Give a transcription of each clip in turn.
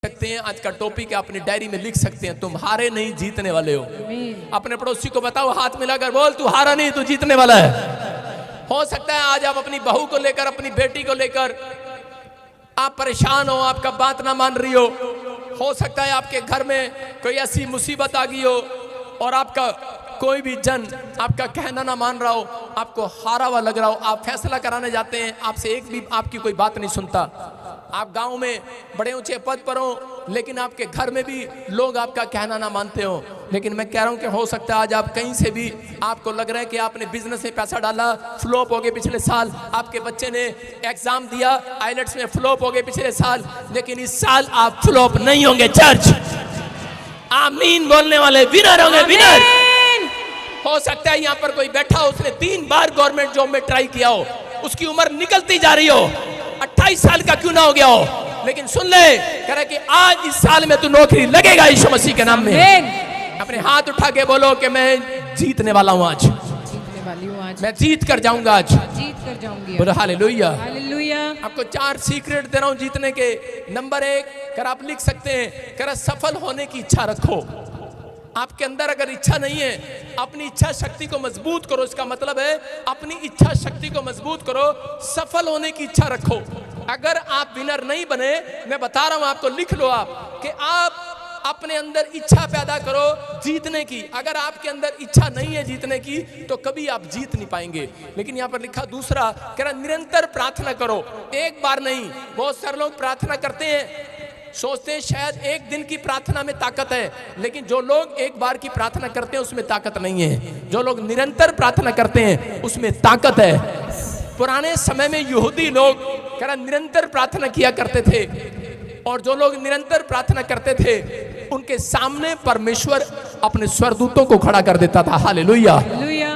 सकते हैं। आज का टॉपिक है, अपनी डायरी में लिख सकते हैं, तुम हारे नहीं जीतने वाले हो। अपने पड़ोसी को बताओ, हाथ मिलाकर बोल, तू हारा नहीं, तू जीतने वाला है। हो सकता है आज आप अपनी बहू को लेकर, अपनी बेटी को लेकर आप परेशान हो, आपका बात ना मान रही हो सकता है आपके घर में कोई ऐसी मुसीबत आ गई हो और आपका कोई भी जन आपका कहना ना मान रहा हो, आपको हारा हुआ लग रहा हो, आप फैसला कराने जाते हैं, आपसे एक भी आपकी कोई बात नहीं सुनता। आप गांव में बड़े ऊंचे पद पर हो, लेकिन आपके घर में भी लोग आपका कहना ना मानते हो। लेकिन मैं कह रहा हूं कि हो सकता है आज आप कहीं से भी आपको लग रहा है कि आपने बिजनेस में पैसा डाला, फ्लॉप हो गए पिछले साल, आपके बच्चे ने एग्जाम दिया, आईलेट्स में फ्लॉप हो गए पिछले साल, लेकिन इस साल आप फ्लॉप नहीं होंगे। चर्च आमीन बोलने वाले विनर होंगे, विनर। हो सकता है यहाँ पर कोई बैठा हो, उसने 3 बार गवर्नमेंट जॉब में ट्राई किया हो, उसकी उम्र निकलती जा रही हो, 28 साल का क्यों ना हो गया हो, लेकिन सुन ले, कह रहा कि आज इस साल में तू नौकरी लगेगा यीशु मसीह के नाम में। अपने हाथ उठा के बोलो कि मैं जीतने वाला हूँ, आज जीतने वाली हूँ, आज मैं जीत कर जाऊंगा, आज जीत कर जाऊंगी। बोलो हालेलुया, हालेलुया। आपको 4 सीक्रेट दे रहा हूँ जीतने के। नंबर 1, कर आप लिख सकते हैं, कर सफल होने की इच्छा रखो। आपके अंदर अगर इच्छा नहीं है, अपनी इच्छा शक्ति को मजबूत करो। इसका मतलब है अपनी इच्छा शक्ति को मजबूत करो, सफल होने की इच्छा रखो। अगर आप विनर नहीं बने, मैं बता रहा हूं आपको, लिख लो आप कि आप अपने अंदर इच्छा पैदा करो जीतने की। अगर आपके अंदर इच्छा नहीं है जीतने की तो कभी आप जीत नहीं पाएंगे। लेकिन यहाँ पर लिखा दूसरा, कह रहा निरंतर प्रार्थना करो, एक बार नहीं। बहुत सारे लोग प्रार्थना करते हैं, सोचते हैं शायद एक दिन की प्रार्थना में ताकत है, लेकिन जो लोग एक बार की प्रार्थना करते हैं उसमें ताकत नहीं है। जो लोग निरंतर प्रार्थना करते हैं उसमें ताकत है। पुराने समय में यहूदी लोग कह रहा निरंतर प्रार्थना किया करते थे, और जो लोग निरंतर प्रार्थना करते थे उनके सामने परमेश्वर अपने स्वरदूतों को खड़ा कर देता था। हालेलुया।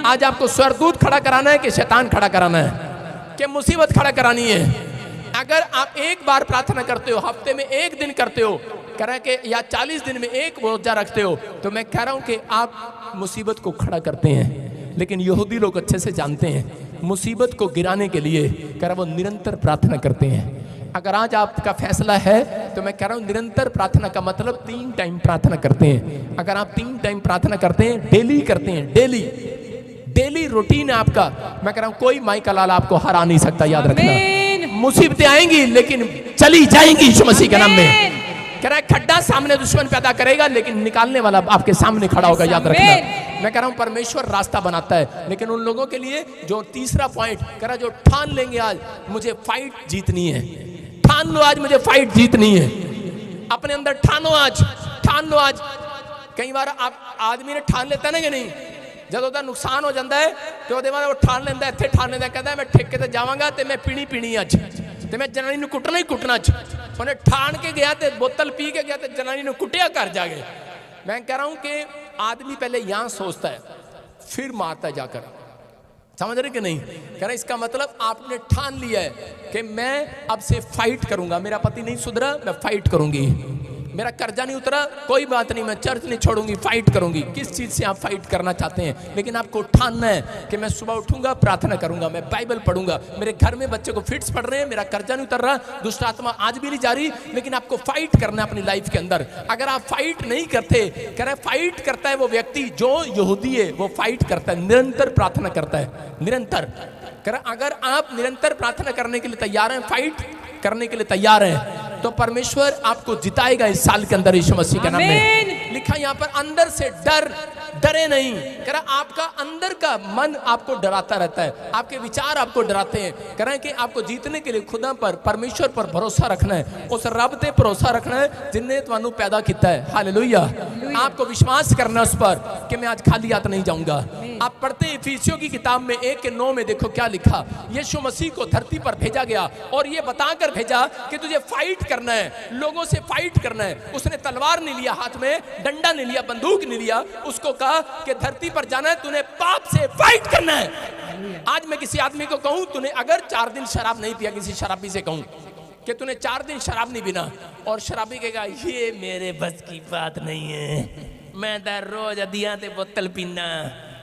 आज आपको स्वरदूत खड़ा कराना है कि शैतान खड़ा कराना है, कि मुसीबत खड़ा करानी है? अगर आप एक बार प्रार्थना करते हो, हफ्ते में 1 दिन करते हो, कह रहे कि या 40 दिन में 1 रोजा रखते हो, तो मैं कह रहा हूं कि आप मुसीबत को खड़ा करते हैं। लेकिन यहूदी लोग अच्छे से जानते हैं, मुसीबत को गिराने के लिए कह रहा वो निरंतर प्रार्थना करते हैं। अगर आज आपका फैसला है तो मैं कह रहा हूं निरंतर प्रार्थना का मतलब 3 टाइम प्रार्थना करते हैं। अगर आप 3 टाइम प्रार्थना करते हैं, डेली करते हैं, डेली रूटीन है आपका, मैं कह रहा हूं कोई माई का लाल आपको हरा नहीं सकता। याद रखना, मुसीबतें आएंगी लेकिन चली जाएंगी यीशु मसीह के नाम में। कह रहा है खड्डा सामने दुश्मन पैदा करेगा, लेकिन निकालने वाला आपके सामने खड़ा होगा। याद रखना, मैं कह रहा हूं परमेश्वर रास्ता बनाता है, लेकिन उन लोगों के लिए जो तीसरा पॉइंट कह रहा, जो ठान लेंगे आज मुझे फाइट जीतनी है, ठान लो आज मुझे फाइट जीतनी है। अपने अंदर ठानो, आज ठान लो। आज कई बार आप आदमी ने ठान लेता है ना कि नहीं, जब ਉਹਦਾ नुकसान हो जाता है तो वो ठान लेंदा, ਇੱਥੇ ठान लेंदा, कहता मैं ठेके ते जावांगा ते मैं पीनी अज, ते मैं जनानी ਨੂੰ ਕੁੱਟਣਾ ਹੀ ਕੁੱਟਣਾ अज। ਉਹਨੇ ठान के गया ते बोतल पी के गया ते जनानी ਨੂੰ ਕੁੱਟਿਆ घर जाके। मैं कह रहा हूं कि आदमी पहले यहाँ सोचता है फिर मारता है जाकर। समझ रहे कि नहीं? कह रहा इसका मतलब आपने ठान लिया है कि मैं अब से फाइट करूंगा, मेरा पति नहीं सुधरा, मैं फाइट करूंगी, मेरा कर्जा नहीं उतरा, कोई बात नहीं, मैं चर्च नहीं छोड़ूंगी, फाइट करूंगी। किस चीज से आप फाइट करना चाहते हैं? लेकिन आपको ठानना है कि मैं सुबह उठूंगा, प्रार्थना करूंगा, मैं बाइबल पढ़ूंगा, मेरे घर में बच्चे को फिट्स पढ़ रहे हैं, मेरा कर्जा नहीं उतर रहा, दुष्ट आत्मा आज भी नहीं जा रही, लेकिन आपको फाइट करना है अपनी लाइफ के अंदर। अगर आप फाइट नहीं करते, कह रहे फाइट करता है वो व्यक्ति जो यहूदी है, वो फाइट करता है, निरंतर प्रार्थना करता है, निरंतर। कह रहे अगर आप निरंतर प्रार्थना करने के लिए तैयार हैं, फाइट करने के लिए तैयार हैं, तो परमेश्वर आपको जिताएगा इस साल के अंदर यीशु मसीह के नाम में। लिखा यहाँ पर अंदर से डरे नहीं। कह रहा आपका अंदर का मन आपको डराता रहता है, आपके विचार आपको डराते हैं। कह रहे हैं कि आपको जीतने के लिए खुदा पर, परमेश्वर पर भरोसा रखना है, उस रब पे भरोसा रखना है जिन्हें तुहानू पैदा किया है। हालेलुया। आपको विश्वास करना उस पर कि मैं आज खाली हाथ नहीं जाऊंगा। आप पढ़ते हैं इफिसियों की किताब में 1:9 में, देखो क्या लिखा, यीशु मसीह को धरती पर भेजा गया और ये बताकर भेजा कि तुझे फाइट करना है, लोगों से फाइट करना है। उसने तलवार नहीं लिया हाथ में, डंडा नहीं लिया, बंदूक नहीं लिया, उसको कहा कि धरती पर जाना है, तूने पाप से फाइट करना है। आज मैं किसी आदमी को कहूं तूने अगर 4 दिन शराब नहीं पिया, किसी शराबी से कहूं कि तूने 4 दिन शराब नहीं पीना, और शराबी कहेगा ये मेरे बस की बात नहीं है, मैं तो रोज अदियां ते बोतल पीना,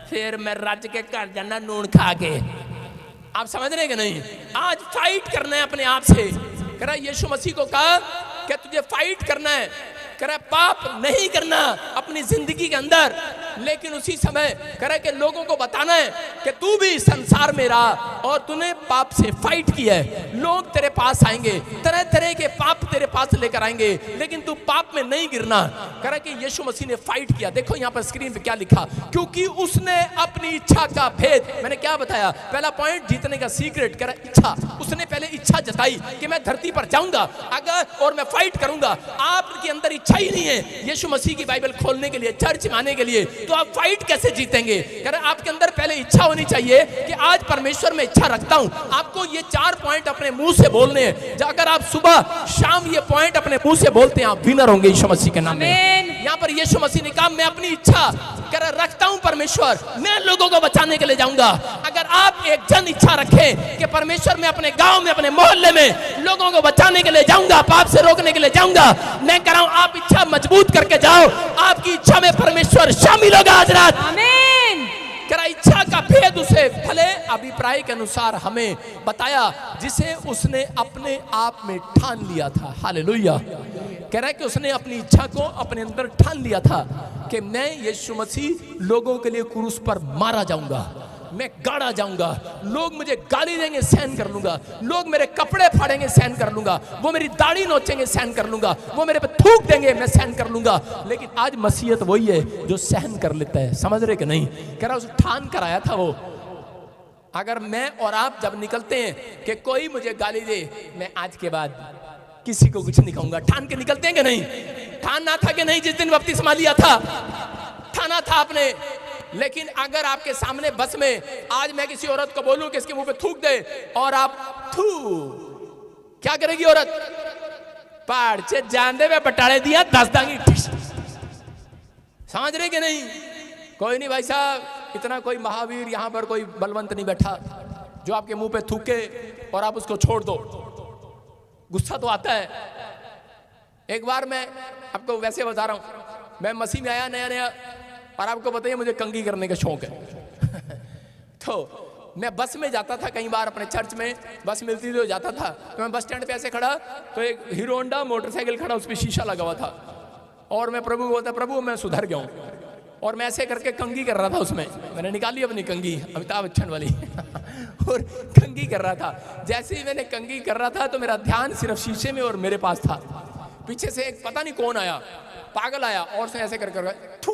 फिर मैं रज के घर जाना नून खा के। आप समझ रहे कि नहीं? आज फाइट करना है अपने आप से। कह रहा यीशु मसीह को कहा कि तुझे फाइट करना है, करे पाप नहीं करना अपनी जिंदगी के अंदर, लेकिन उसी समय करे कि लोगों को बताना है कि तू भी संसार में रहा और तूने पाप से फाइट किया है। लोग तेरे पास आएंगे, तरह तरह के पाप तेरे पास लेकर आएंगे, लेकिन तू पाप में नहीं गिरना। करे कि यीशु मसीह ने फाइट किया। देखो यहाँ पर स्क्रीन पे क्या लिखा, क्योंकि उसने अपनी इच्छा का भेद, मैंने क्या बताया, पहला पॉइंट जीतने का सीक्रेट, करे इच्छा। उसने पहले इच्छा जताई कि मैं धरती पर जाऊंगा अगर और मैं फाइट करूंगा। आपके अंदर इच्छा ही नहीं है यीशु मसीह की बाइबल खोलने के लिए, चर्च में आने के लिए, तो आप फाइट कैसे जीतेंगे? कह रहे आपके अंदर पहले इच्छा होनी चाहिए कि आज परमेश्वर में इच्छा रखता हूं। आपको ये 4 पॉइंट अपने मुंह से बोलने हैं। अगर आप सुबह शाम ये पॉइंट अपने मुंह से बोलते हैं, आप विनर होंगे यीशु मसीह के नाम में। यहाँ पर यीशु मसीह ने कहा मैं अपनी इच्छा कह रहा रखता हूं परमेश्वर, मैं लोगों को बचाने के लिए जाऊंगा। अगर आप एक जन इच्छा रखें कि परमेश्वर में अपने गांव में, अपने मोहल्ले में लोगों को बचाने के लिए जाऊंगा, पाप से रोकने के लिए जाऊंगा, मैं कह रहा हूं आप इच्छा मजबूत करके जाओ, आपकी इच्छा में परमेश्वर शामिल होगा आज रात। आमीन। कह इच्छा का भेद उसे भले अभिप्राय के अनुसार हमें बताया, जिसे उसने अपने आप में ठान लिया था। हालेलुया। कह रहा है कि उसने अपनी इच्छा को अपने अंदर ठान लिया था कि मैं यीशु मसीह लोगों के लिए क्रूस पर मारा जाऊंगा, मैं गाड़ा जाऊंगा, लोग मुझे गाली देंगे सहन कर लूंगा, लोग मेरे कपड़े फाड़ेंगे सहन कर लूंगा, वो मेरी दाढ़ी नोचेंगे सहन कर लूंगा, वो मेरे पे थूक देंगे मैं सहन कर लूंगा। लेकिन आज मसीहत वही है जो सहन कर लेता है। समझ रहे कि नहीं? कह रहा उस ठान कर आया था वो। अगर मैं और आप जब निकलते हैं कि कोई मुझे गाली दे, मैं आज के बाद किसी को कुछ नहीं कहूंगा, ठान के निकलते हैं कि नहीं? ठान ना था कि नहीं जिस दिन बपतिस्मा लिया था, ठाना था आपने। लेकिन अगर आपके सामने बस में आज मैं किसी औरत को बोलूं कि इसके मुंह पे थूक दे, और आप थू, क्या करेगी औरत? पहाड़ से जानदे में बटाड़े दिया 10 दांगी। समझ रहे कि नहीं? कोई नहीं भाई साहब, इतना कोई महावीर यहां पर कोई बलवंत नहीं बैठा जो आपके मुंह पे थूके और आप उसको छोड़ दो। गुस्सा तो आता है। एक बार मैं आपको वैसे बता रहा हूं, मैं मसीह में आया नया नया, और आपको बताइए मुझे कंघी करने का शौक है। तो मैं बस में जाता था, कई बार अपने चर्च में बस मिलती थी तो जाता था। तो मैं बस स्टैंड पे ऐसे खड़ा, तो एक हीरो होंडा मोटरसाइकिल खड़ा, उस पर शीशा लगा हुआ था, और मैं प्रभु को बोलता, प्रभु मैं सुधर गया हूँ, और मैं ऐसे करके कंघी कर रहा था उसमें। मैंने निकाली अपनी कंघी, अमिताभ बच्चन वाली और कंघी कर रहा था। जैसे ही मैंने कंघी कर रहा था तो मेरा ध्यान सिर्फ शीशे में और मेरे पास था। पीछे से एक पता नहीं कौन आया, पागल आया, और से ऐसे कर थू,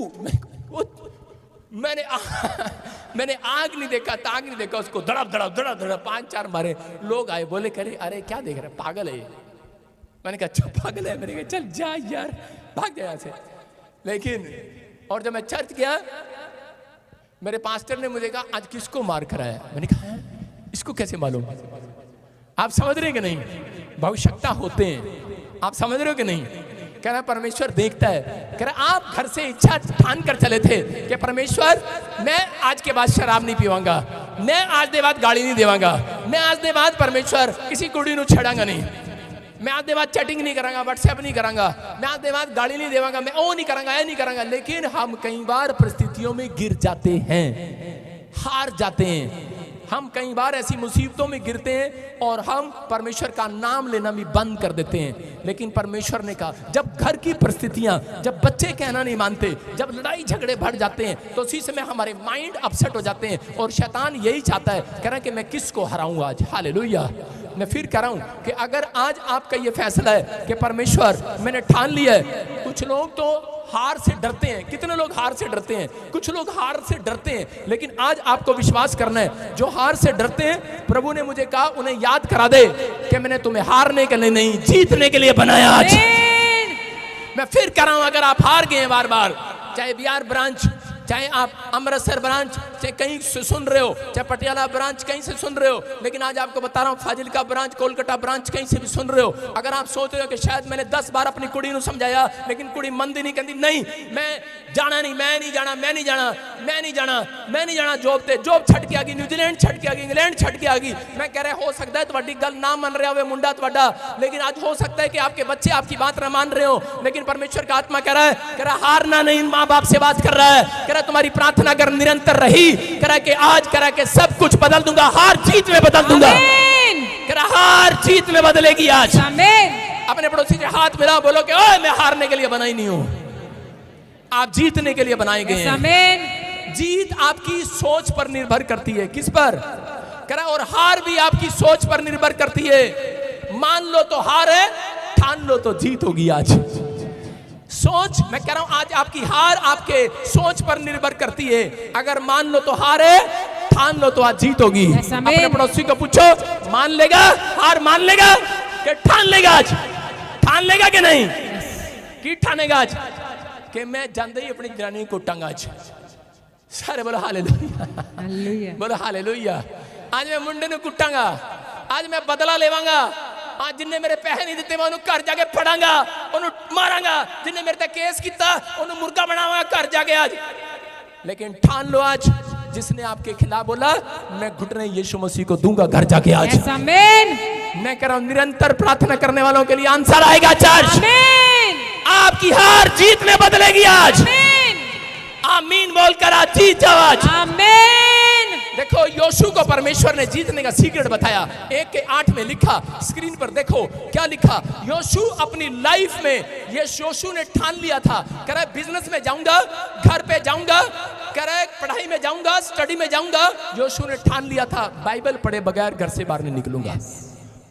मैंने आग नहीं देखा, ताग नहीं देखा, उसको धड़प धड़प धड़प धड़प 5-4 मारे। लोग आए, बोले करे अरे क्या देख रहे, पागल है ये। मैंने कहा अच्छा पागल है? मैंने कहा चल जा यार, भाग जा यहाँ से। लेकिन और जब मैं चर्च गया, मेरे पास्टर ने मुझे कहा आज किसको मार कर आया? मैंने कहा इसको कैसे मालूम? आप समझ रहे कि नहीं? भविष्यता होते हैं, आप समझ रहे हो कि नहीं? कह रहा परमेश्वर देखता है। कह रहा आप घर से इच्छा ठान कर चले थे कि परमेश्वर मैं आज के बाद शराब नहीं पीवांगा, मैं आज के बाद गाड़ी नहीं देवांगा, मैं आज के बाद परमेश्वर किसी कुड़ी को छेड़ांगा नहीं, मैं आज के बाद चैटिंग नहीं करांगा, व्हाट्सएप नहीं करांगा, मैं आज के बाद गाड़ी नहीं देवांगा, मैं वो नहीं करांगा, ये नहीं करांगा। लेकिन हम कई बार परिस्थितियों में गिर जाते हैं, हार जाते हैं। हम कई बार ऐसी मुसीबतों में गिरते हैं और हम परमेश्वर का नाम लेना भी बंद कर देते हैं। लेकिन परमेश्वर ने कहा जब घर की परिस्थितियां, जब बच्चे कहना नहीं मानते, जब लड़ाई झगड़े बढ़ जाते हैं, तो उसी समय हमारे माइंड अपसेट हो जाते हैं और शैतान यही चाहता है, कह रहा है कि मैं किसको हराऊं आज। हालेलुया। मैं फिर कह रहा हूं कि अगर आज आपका ये फैसला है कि परमेश्वर मैंने ठान लिया है। कुछ लोग तो हार से डरते हैं, कितने लोग हार से डरते हैं? कुछ लोग हार से डरते हैं, लेकिन आज आपको विश्वास करना है, जो हार से डरते हैं प्रभु ने मुझे कहा उन्हें याद करा दे कि मैंने तुम्हें हारने के लिए नहीं, जीतने के लिए बनाया आज। मैं फिर कह रहा हूं, अगर आप हार गए बार बार, चाहे बिहार ब्रांच, चाहे आप अमृतसर ब्रांच, चाहे कहीं से सुन रहे हो, चाहे पटियाला ब्रांच कहीं से सुन रहे हो, लेकिन आज आपको बता रहा हूँ फाजिलका ब्रांच, कोलकाता ब्रांच कहीं से भी सुन रहे हो, अगर आप सोच रहे हो कि शायद मैंने 10 बार अपनी कुड़ी को समझाया लेकिन कुड़ी मंदी नहीं कहती, नहीं मैं जाना नहीं, मैं नहीं जाना, मैं नहीं जाना, मैं नहीं जाना, मैं नहीं जाना जॉब ते, जॉब छट के आ गई, न्यूजीलैंड छट के आ गई, इंग्लैंड छट के आ गई। मैं कह रहा हो सकता है तुम्हारी गल ना मन रहा हो मुंडा तुम्हारा, लेकिन आज हो सकता है कि आपके बच्चे आपकी बात ना मान रहे हो, लेकिन परमेश्वर का आत्मा कह रहा है, कह रहा हारना नहीं, माँ बाप से बात कर रहा है, कह रहा तुम्हारी प्रार्थना अगर निरंतर रही, कह रहा कि आज कह रहा कि सब कुछ बदल दूंगा, हार जीत में बदल दूंगा, कह रहा हार जीत में बदलेगी आज। अपने पड़ोसी से हाथ मिलाओ, बोलो कि ओए मैं हारने के लिए बनाई नहीं हूं, आप जीतने के लिए बनाए गए हैं। जीत आपकी सोच पर निर्भर करती है। किस पर? कह रहा और हार भी आपकी सोच पर निर्भर करती है। मान लो तो हार है, ठान लो तो जीत होगी। आज सोच, मैं कह रहा हूं आज आपकी हार आपके सोच पर निर्भर करती है। अगर मान लो तो हार है, ठान लो तो आज जीत होगी। अपने पड़ोसी को पूछो, मान लेगा, हार मान लेगा कि ठान लेगा? आज ठान लेगा कि नहीं? कि ठानेगा आज कि मैं जानते ही अपनी जनानी को टंगा। आज सारे बोलो हालेलुया, बोलो हालेलुया। आज मैं मुंडे ने कुटांगा, आज मैं बदला लेवांगा। आज जिन्हें मेरे पैसे नहीं दिते मैं उन्हें घर जाके फड़ांगा, उन्हें मारांगा। जिन्हें मेरे तक केस किया उन्हें मुर्गा बनाऊंगा घर जाके आज। लेकिन ठान लो आज, जिसने आपके खिलाफ बोला मैं घुटने यीशु मसीह को दूंगा घर जाके आज। मैं कह रहा हूं निरंतर प्रार्थना करने वालों के लिए आंसर आएगा। चर्च आपकी हार जीत में बदलेगी आज। आमीन बोलकर आज जीत जाओ आज। आमीन। देखो योशू को परमेश्वर ने जीतने का सीक्रेट बताया। 1:8 में लिखा, स्क्रीन पर देखो क्या लिखा। योशू अपनी लाइफ में ये योशू ने ठान लिया था, कह रहा है बिजनेस में जाऊंगा, घर पे जाऊंगा, कह रहा है पढ़ाई में जाऊंगा, स्टडी में जाऊंगा। योशू ने ठान लिया था बाइबल पढ़े बगैर घर से बाहर नहीं निकलूंगा।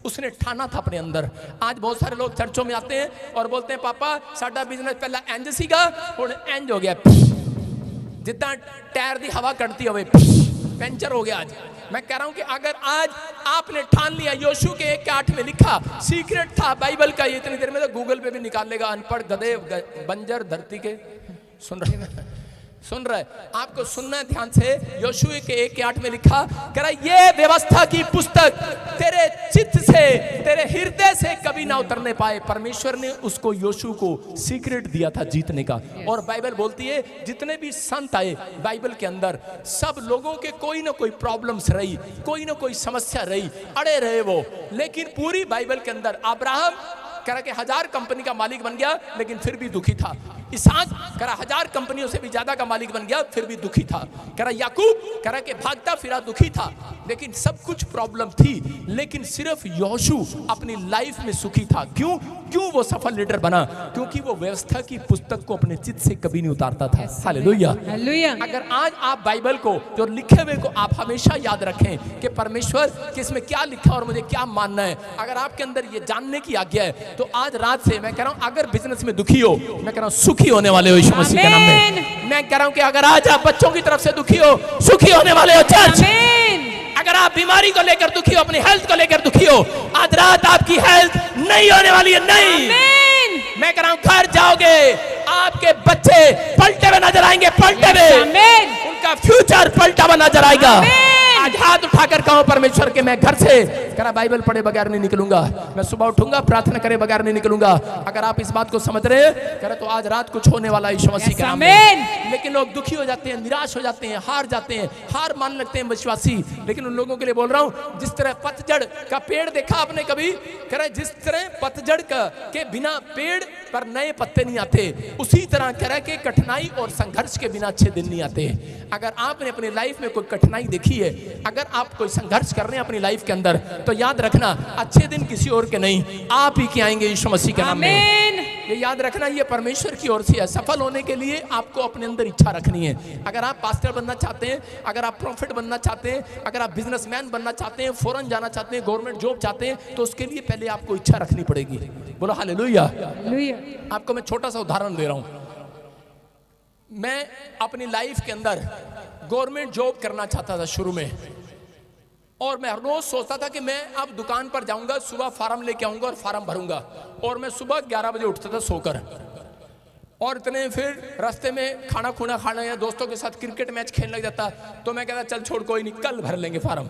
उसने ठाना था अपने अंदर। आज बहुत सारे लोग चर्चों में आते हैं और बोलते हैं पापा साडा बिजनेस पहला इंज सीगा हुण इंज हो गया, जितना टायर दी हवा कटती हुए पंचर हो गया। आज मैं कह रहा हूं कि अगर आज आपने ठान लिया, योशू के 1:8 में लिखा सीक्रेट था बाइबल का। ये इतनी देर में तो गूगल पे भी निकाल लेगा, अनपढ़ गधे बंजर धरती के। सुन रहे आपको सुनना है ध्यान से। योशू के 1:8 में लिखा, कह रहा ये व्यवस्था की पुस्तक तेरे चित्त से, तेरे हृदय से कभी ना उतरने पाए। परमेश्वर ने उसको योशू को सीक्रेट दिया था जीतने का। और बाइबल बोलती है जितने भी संत आए बाइबल के अंदर, सब लोगों के कोई ना कोई प्रॉब्लम्स रही, कोई ना कोई समस्या रही, अड़े रहे वो। लेकिन पूरी बाइबल के अंदर अब्राहम कह रहा कि 1000 कंपनी का मालिक बन गया लेकिन फिर भी दुखी था। इसहाक कह रहा 1000 कंपनियों से भी ज्यादा का मालिक बन गया फिर भी दुखी था। कह रहा याकूब कह रहा कि भागता फिरा दुखी था, लेकिन सब कुछ प्रॉब्लम थी। लेकिन सिर्फ योशू अपनी लाइफ में सुखी था। क्यों? क्यों वो सफल लीडर बना? क्योंकि वो व्यवस्था की पुस्तक को अपने चित्त से कभी नहीं उतारता था। हालेलुया। अगर आज आप बाइबल को जो लिखे हुए को आप हमेशा याद रखें कि परमेश्वर कि इसमें क्या लिखा और मुझे क्या मानना है, अगर आपके अंदर ये जानने की आज्ञा है तो आज रात से मैं कह रहा हूं अगर बिजनेस में दुखी हो, मैं कह रहा हूं सुखी होने वाले हो यीशु मसीह के नाम में। मैं कह रहा हूं कि अगर आज आप बच्चों की तरफ से दुखी हो, सुखी होने वाले हो चर्च। अगर आप बीमारी को लेकर दुखी हो, अपनी हेल्थ को लेकर दुखी हो, आज रात आपकी हेल्थ नहीं होने वाली है। नहीं, मैं कह रहा हूं घर जाओगे आपके बच्चे पलटे हुए नजर आएंगे, पलटे हुए, उनका फ्यूचर पलटा हुआ नजर आएगा। आज हाथ उठाकर कहो परमेश्वर के मैं घर से करा बाइबल पढ़े बगैर नहीं निकलूंगा, मैं सुबह उठूंगा प्रार्थना करे बगैर नहीं निकलूंगा। अगर आप इस बात को समझ रहे हैं करे तो आज रात कुछ होने वाला है यीशु मसीह के नाम में। लेकिन लोग दुखी हो जाते हैं, निराश हो जाते हैं, हार जाते हैं, हार मान लगते हैं विश्वासी। लेकिन उन लोगों के लिए बोल रहा हूं जिस तरह पतझड़ का पेड़ देखा आपने कभी, कह रहे जिस तरह पतझड़ के बिना पेड़ पर नए पत्ते नहीं आते, उसी तरह कह रहे कि कठिनाई और संघर्ष के बिना अच्छे दिन नहीं आते। अगर आपने अपनी लाइफ में कोई कठिनाई देखी है, अगर आप कोई संघर्ष कर रहे हैं अपनी लाइफ के अंदर, तो याद रखना अच्छे दिन किसी और के नहीं, आप ही के आएंगे यीशु मसीह के नाम में। ये याद रखना, ये परमेश्वर की ओर से है। सफल होने के लिए आपको अपने अंदर इच्छा रखनी है। अगर आप पास्टर बनना चाहते हैं, अगर आप प्रॉफिट बनना चाहते हैं, अगर आप बिजनेसमैन बनना चाहते हैं, फॉरेन जाना चाहते हैं, गवर्नमेंट जॉब चाहते हैं, तो उसके लिए पहले आपको इच्छा रखनी पड़ेगी। बोलो हालेलुया। आपको मैं छोटा सा उदाहरण दे रहा हूं। मैं अपनी लाइफ के अंदर गवर्नमेंट जॉब करना चाहता था शुरू में, और मैं हर रोज सोचता था कि मैं अब दुकान पर जाऊंगा, सुबह फार्म लेके आऊंगा और फार्म भरूंगा। और मैं सुबह 11 बजे उठता था सोकर, और इतने फिर रास्ते में खाना खुना खाना या दोस्तों के साथ क्रिकेट मैच खेलने लग जाता। तो मैं कहता चल छोड़ कोई नहीं, कल भर लेंगे फार्म।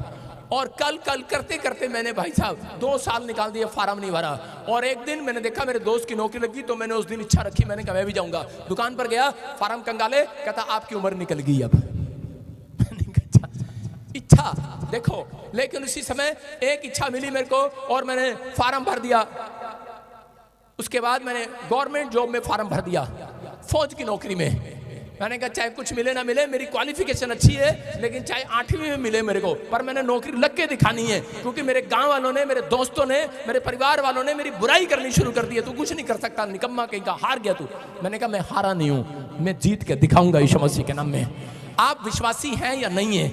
और कल करते करते मैंने भाई साहब 2 साल निकाल दिए, फार्म नहीं भरा। और एक दिन मैंने देखा मेरे दोस्त की नौकरी लगी, तो मैंने उस दिन इच्छा रखी, मैंने कहा मैं भी जाऊंगा। दुकान पर गया, फार्म कंगाले, कहता आपकी उम्र निकल गई अब। इच्छा देखो, लेकिन उसी समय एक इच्छा मिली मेरे को और मैंने फार्म भर दिया। उसके बाद मैंने गवर्नमेंट जॉब में फार्म भर दिया, फौज की नौकरी में। मैंने कहा चाहे कुछ मिले ना मिले, मेरी क्वालिफिकेशन अच्छी है, लेकिन चाहे 8वीं में मिले मेरे को, पर मैंने नौकरी लग के दिखानी है, क्योंकि मेरे गांव वालों ने, मेरे दोस्तों ने, मेरे परिवार वालों ने मेरी बुराई करनी शुरू कर दी है। तू कुछ नहीं कर सकता, निकम्मा कहीं का, हार गया तू। मैंने कहा मैं हारा नहीं हूं, मैं जीत के दिखाऊंगा यीशु मसीह के नाम में। आप विश्वासी हैं या नहीं है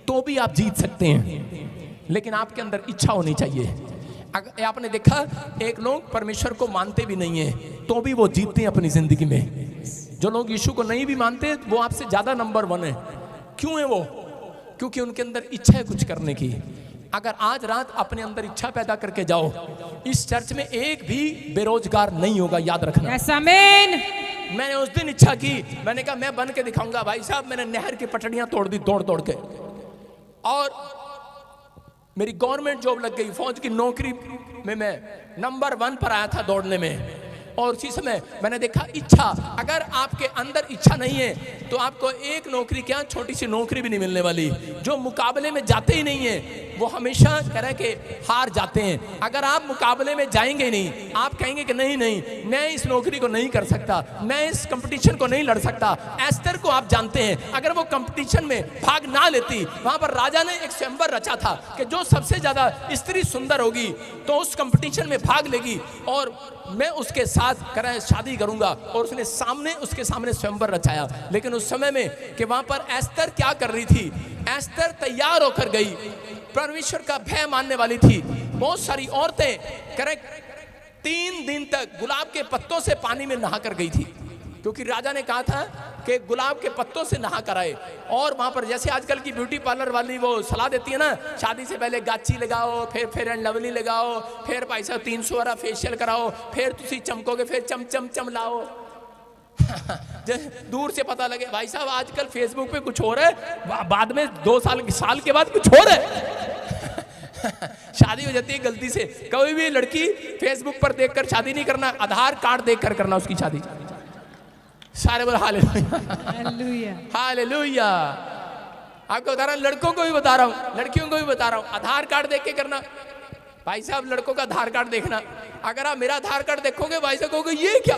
तो भी आप जीत सकते हैं, लेकिन आपके अंदर इच्छा होनी चाहिए। अगर आपने देखा एक लोग परमेश्वर को मानते भी नहीं है तो भी वो जीतते हैं अपनी जिंदगी में। जो लोग यीशु को नहीं भी मानते वो आपसे ज्यादा नंबर 1 है। क्यों है वो? क्योंकि उनके अंदर इच्छा है कुछ करने की। अगर आज रात अपने अंदर इच्छा पैदा करके जाओ, इस चर्च में एक भी बेरोजगार नहीं होगा, याद रखना। यस आमीन। मैंने उस दिन इच्छा की, मैंने कहा मैं बन के दिखाऊंगा। भाई साहब, मैंने नहर की पटड़ियां तोड़ दी दौड़ दौड़ के, और मेरी गवर्नमेंट जॉब लग गई। फौज की नौकरी में मैं नंबर 1 पर आया था दौड़ने में। और उसी समय मैंने देखा इच्छा, अगर आपके अंदर इच्छा नहीं है तो आपको एक नौकरी क्या, छोटी सी नौकरी भी नहीं मिलने वाली। जो मुकाबले में जाते ही नहीं है वो हमेशा तरह के हार जाते हैं। अगर आप मुकाबले में जाएंगे नहीं, आप कहेंगे कि नहीं नहीं मैं इस नौकरी को नहीं कर सकता, मैं इस कंपटीशन को नहीं लड़ सकता। एस्तर को आप जानते हैं, अगर वो कंपटीशन में भाग ना लेती, वहां पर राजा ने एक स्वयंवर रचा था कि जो सबसे ज्यादा स्त्री सुंदर होगी तो उस कंपटीशन में भाग लेगी और मैं उसके साथ शादी करूंगा। और उसने उसके सामने स्वयंवर रचाया। लेकिन उस समय में कि वहां पर एस्तर क्या कर रही थी, एस्तर तैयार होकर गई, परमेश्वर का भय मानने वाली थी। बहुत सारी औरतें 3 दिन तक गुलाब के पत्तों से पानी में नहा कर गई थी, क्योंकि राजा ने कहा था कि गुलाब के पत्तों से नहा कर आए। और वहां पर जैसे आजकल की ब्यूटी पार्लर वाली वो सलाह देती है ना, शादी से पहले गाची लगाओ, फिर फेयर एंड लवली लगाओ, फिर भाई साहब 300 वाला फेशियल कराओ, फिर तुसी चमकोगे, फिर चम चम चम लाओ। दूर से पता लगे भाई साहब आजकल फेसबुक पे कुछ हो रहा है, बाद में 2 साल के बाद कुछ हो रहा है। शादी हो जाती है गलती से। कोई भी लड़की फेसबुक पर देखकर शादी नहीं करना, आधार कार्ड देखकर करना उसकी शादी। सारे बोल हालेलुया हालेलुया। आपको बता रहा हूं, लड़कों को भी बता रहा हूं, लड़कियों को भी बता रहा हूं, आधार कार्ड देख के करना। भाई साहब लड़कों का आधार कार्ड देखना, अगर आप मेरा आधार कार्ड देखोगे भाई साहब कहोगे ये क्या,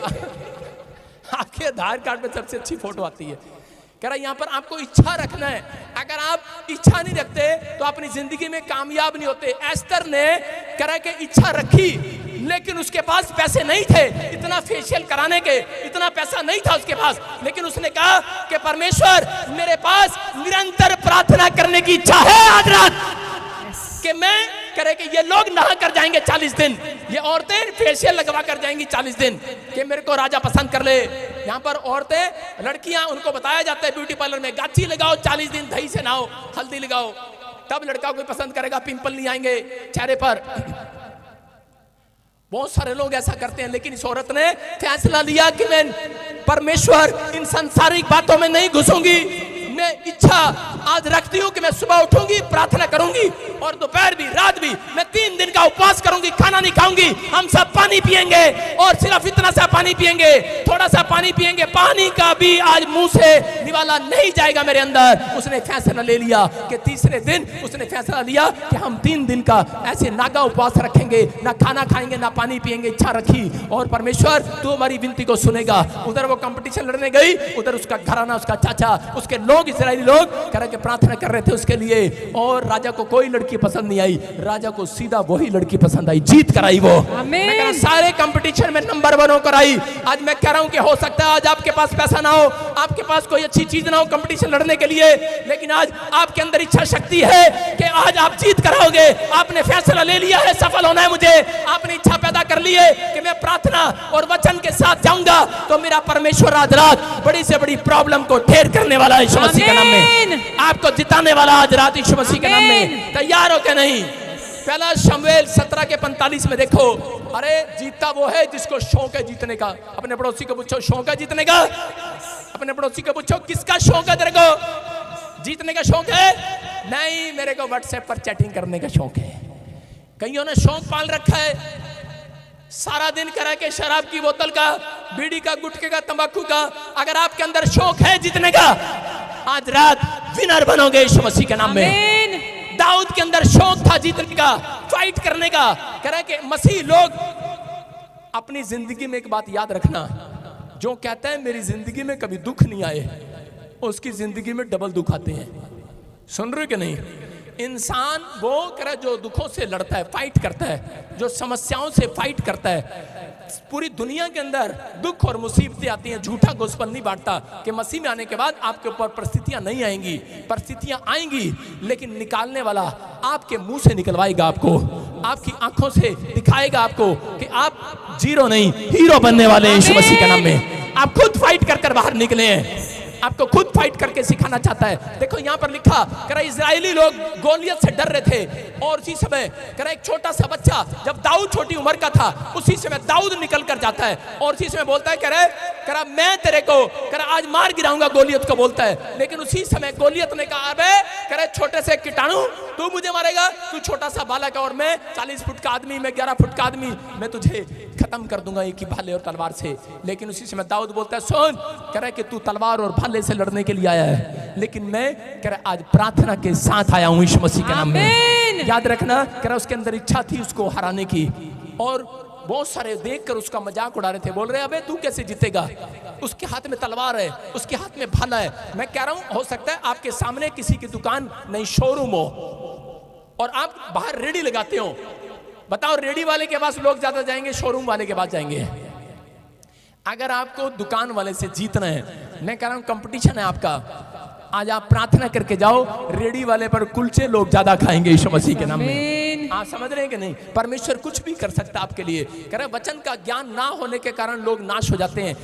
आपके आधार कार्ड में सबसे अच्छी फोटो आती है। कह रहा यहाँ पर आपको इच्छा रखना है। अगर आप इच्छा नहीं रखते तो अपनी जिंदगी में कामयाब नहीं होते। एस्तर ने कह रहा कि इच्छा रखी, लेकिन उसके पास पैसे नहीं थे इतना फेशियल कराने के, इतना पैसा नहीं था उसके पास। लेकिन उसने कहा कि परमेश्वर मेरे पास निरंतर प्रार्थना करने की इच्छा है आज रात, कि मैं करे कि ये लोग नहा कर जाएंगे 40 दिन, ये औरतें फेशियल लगवा कर जाएंगी 40 दिन, कि मेरे को राजा पसंद कर ले। यहाँ पर औरतें, लड़कियां, उनको बताया जाता है ब्यूटी पार्लर में गाची लगाओ 40 दिन, दही से नहाओ, हल्दी लगाओ, तब लड़का कोई पसंद करेगा, पिंपल नहीं आएंगे चेहरे पर। बहुत सारे लोग ऐसा करते हैं, लेकिन इस औरत ने फैसला लिया कि मैं परमेश्वर इन सांसारिक बातों में नहीं घुसूंगी। मैं इच्छा आज रखती हूं कि मैं सुबह उठूंगी, प्रार्थना करूंगी, और दोपहर भी रात भी मैं 3 दिन का उपवास करूंगी, खाना नहीं खाऊंगी। हम सब पानी पिएंगे, और सिर्फ इतना सा पानी पिएंगे, थोड़ा सा पानी पिएंगे, पानी का भी आज मुंह से निवाला नहीं जाएगा मेरे अंदर। उसने फैसला ले लिया कि तीसरे दिन उसने फैसला लिया कि हम 3 दिन का ऐसे नागा उपवास रखेंगे, ना खाना खाएंगे ना पानी पिएंगे। इच्छा रखी, और परमेश्वर तू हमारी विनती को सुनेगा। उधर वो कंपटीशन लड़ने गई, उधर उसका घराना, उसका चाचा, उसके लोग, इस्राएली लोग कर के प्रार्थना कर रहे थे उसके लिए, और राजा को कोई लड़की पसंद नहीं आई। राजा को सीधा वही लड़की पसंद आई, जीत कर आई वो। मैं कह रहा सारे कंपटीशन में नंबर 1 होकर आई। आज मैं कह रहा हूं कि हो सकता है आज आपके पास पैसा ना हो, आपके पास कोई अच्छी चीज ना हो कंपटीशन लड़ने के लिए, लेकिन आज आपके अंदर इच्छा शक्ति है कि आज आप जीत कर आओगे। आपने फैसला ले लिया है सफल होना है मुझे, आपने इच्छा पैदा कर ली है कि मैं प्रार्थना और वचन के साथ जाऊंगा, तो मेरा परमेश्वर आज रात बड़ी से बड़ी प्रॉब्लम को ढेर करने वाला है यीशु मसीह के नाम में, आपको जिताने वाला आज रात यीशु मसीह के नाम में। तैयार हो के नहीं? पहला शमूएल 17 के 45 में देखो, अरे जीता वो है जिसको शौक है जीतने का। अपने पड़ोसी को पूछो शौक है जीतने का, अपने पड़ोसी को पूछो किसका शौक है तेरे को, जीतने का शौक है? नहीं, मेरे को व्हाट्सएप पर चैटिंग करने का शौक है। कईयों ने शौक पाल रखा है, सारा दिन करा के शराब की बोतल का, बीड़ी का, गुटखे का, तंबाकू का। अगर आपके अंदर शौक है जीतने का, आज रात विनर बनोगे यीशु मसीह के नाम में। दाऊद के अंदर शौक था जीतने का, फाइट करने का। कह रहा है कि मसीह लोग अपनी जिंदगी में एक बात याद रखना, जो कहता है मेरी जिंदगी में कभी दुख नहीं आए, उसकी जिंदगी में डबल दुख आते हैं। सुन रहे कि नहीं? इंसान वो करे जो दुखों से लड़ता है, फाइट करता है, जो समस्याओं से फाइट करता है। पूरी दुनिया के अंदर दुख और मुसीबतें आती हैं। झूठा गोस्पेल नहीं बांटता कि मसीह में आने के बाद आपके ऊपर परिस्थितियां नहीं आएंगी, परिस्थितियां आएंगी, लेकिन निकालने वाला आपके मुंह से निकलवाएगा, आपको आपकी आंखों से दिखाएगा आपको कि आप जीरो नहीं हीरो बनने वाले हैं यीशु मसीह के नाम में। आप खुद फाइट कर कर बाहर निकले हैं, आपको खुद फाइट करके सिखाना चाहता है। देखो यहाँ पर लिखा करा इजरायली लोग गोलियत से डर रहे थे, और उसी समय करा एक छोटा सा बच्चा, जब दाऊद छोटी उम्र का था, उसी समय दाऊद निकल कर जाता है और उसी समय बोलता है करा मैं तेरे को करा आज मार गिराऊंगा, गोलियत को बोलता है। लेकिन उसी समय गोलियत ने कहा अबे करा छोटे से कीटाणु, तू मुझे मारेगा? तू छोटा सा बालक है और मैं 40 फुट का आदमी, मैं 11 फुट का आदमी, मैं तुझे खत्म कर दूंगा एक ही भाले और तलवार से। लेकिन उसी समय दाऊद बोलता है सुन करा कि तू तलवार और भाले से लड़ने के लिए आया है, लेकिन मैं करा आज प्रार्थना के साथ आया हूं यीशु मसीह के नाम में। याद रखना करा उसके अंदर इच्छा थी उसको हराने की, और बहुत सारे देखकर उसका मजाक उड़ा रहे थे, बोल रहे अबे तू कैसे जीतेगा, उसके हाथ में तलवार है, उसके हाथ में भाला है। मैं कह रहा हूं हो सकता है आपके सामने किसी की दुकान नहीं शोरूम हो और आप बाहर रेडी लगाते हो। बताओ रेडी वाले के पास लोग ज्यादा जाएंगे, शोरूम वाले के पास जाएंगे? अगर आपको दुकान वाले से जीतना है, मैं कह रहा हूं कंपटीशन है आपका, आज आप प्रार्थना करके जाओ, रेडी वाले पर कुलचे लोग ज्यादा खाएंगे यीशु मसीह के नाम में। आप समझ रहे हैं कि नहीं? परमेश्वर कुछ भी कर सकता है आपके लिए। कह रहे वचन का ज्ञान ना होने के कारण लोग नाश हो जाते हैं।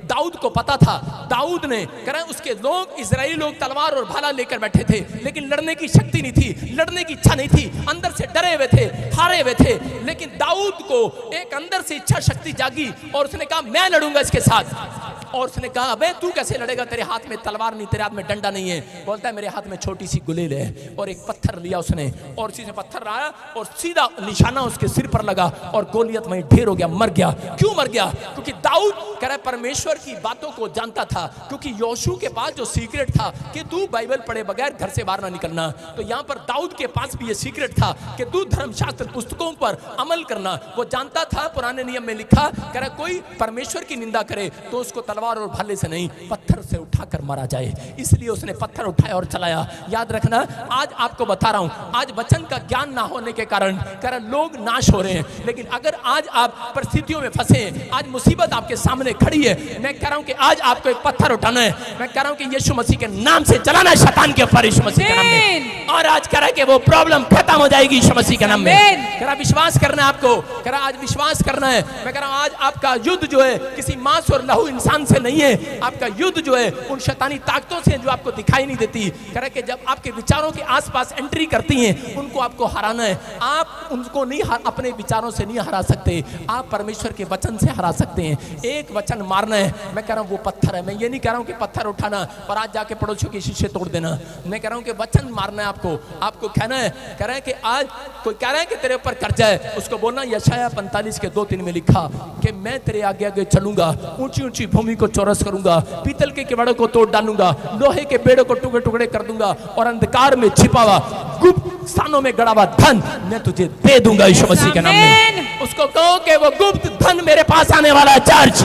दाऊद को पता था, दाऊद ने कह रहे उसके लोग इजरायली लोग तलवार और भाला लेकर बैठे थे, लेकिन लड़ने की शक्ति नहीं थी, लड़ने की इच्छा नहीं थी, अंदर से डरे हुए थे, हारे हुए थे। लेकिन दाऊद को एक अंदर से इच्छा शक्ति जागी और उसने कहा मैं लड़ूंगा इसके साथ। और उसने कहा अबे तू कैसे लड़ेगा, तेरे हाथ में तलवार नहीं, तेरे हाथ में डंडा नहीं है। बोलता है मेरे हाथ में छोटी सी गुलेल है, और एक पत्थर लिया उसने और उसी से पत्थर लाया और सीधा निशाना उसके सिर पर लगा और गोलियत वहीं ढेर हो गया, मर गया। क्यों मर गया? क्योंकि दाऊद कह रहा है परमेश्वर की बातों को जानता था, क्योंकि योशू के पास जो सीक्रेट था कि तू बाइबल पढ़े बगैर घर से बाहर ना निकलना, तो यहाँ पर दाऊद के पास भी ये सीक्रेट था कि तू धर्मशास्त्र पुस्तकों पर अमल करना। वो जानता था, पुराने नियम में लिखा कह रहा कोई परमेश्वर की निंदा करे तो उसको तलवार और भाले से नहीं पत्थर से उठाकर मारा जाए, इसलिए उसने पत्थर उठाया और चलाया। याद रखना, आज आपको बता रहा हूं, आज वचन का ज्ञान ना होने के कारण कह रहा लोग नाश हो रहे हैं। लेकिन अगर आज आप परिस्थितियों में फंसे, आज मुसीबत आपके सामने खड़ी है, मैं कह रहा हूं कि आज आपको एक पत्थर उठाना है। मैं कह रहा हूं कि यीशु मसीह के नाम से चलाना है शैतान के ऊपर, यीशु मसीह के नाम में, और आज कह रहा है कि वो प्रॉब्लम खत्म हो जाएगी यीशु मसीह के नाम में। कह रहा विश्वास करना है आपको, कह रहा आज विश्वास करना है। मैं कह रहा हूं आज आपका युद्ध जो है किसी मांस और लहू इंसान से नहीं है, आपका युद्ध जो है उन शैतानी ताकतों से जो आपको दिखाई नहीं देती। कह रहा कि जब आपके विचारों के आसपास एंट्री करती हैं उनको आपको हराना है। आप उनको नहीं अपने विचारों से नहीं हरा सकते, आप परमेश्वर के वचन से हरा सकते हैं। एक वचन मारना है। मैं कह रहा हूं वो पत्थर है। मैं ये नहीं कह रहा हूं कि पत्थर उठाना और आज जाके पड़ोसियों के शीशे तोड़ देना। मैं कह रहा हूं कि वचन मारना है आपको कहना है। कह रहा है कि आज कोई कह रहा है कि तेरे ऊपर कर्जा है, उसको बोलना यशाया 45 के 2-3 में लिखा कि मैं तेरे आगे आगे चलूंगा, ऊंची ऊंची भूमि को चौरस करूंगा, पीतल के किवाड़ों को तोड़ डालूंगा, लोहे के बेड़ों को टुकड़े टुकड़े कर दूंगा, और अंधकार में छिपा हुआ गुप्त स्थानों में गड़ा हुआ धन मैं तुझे दे दूंगा यीशु मसीह के नाम में। उसको कहो कि वो गुप्त धन मेरे पास आने वाला है। चर्च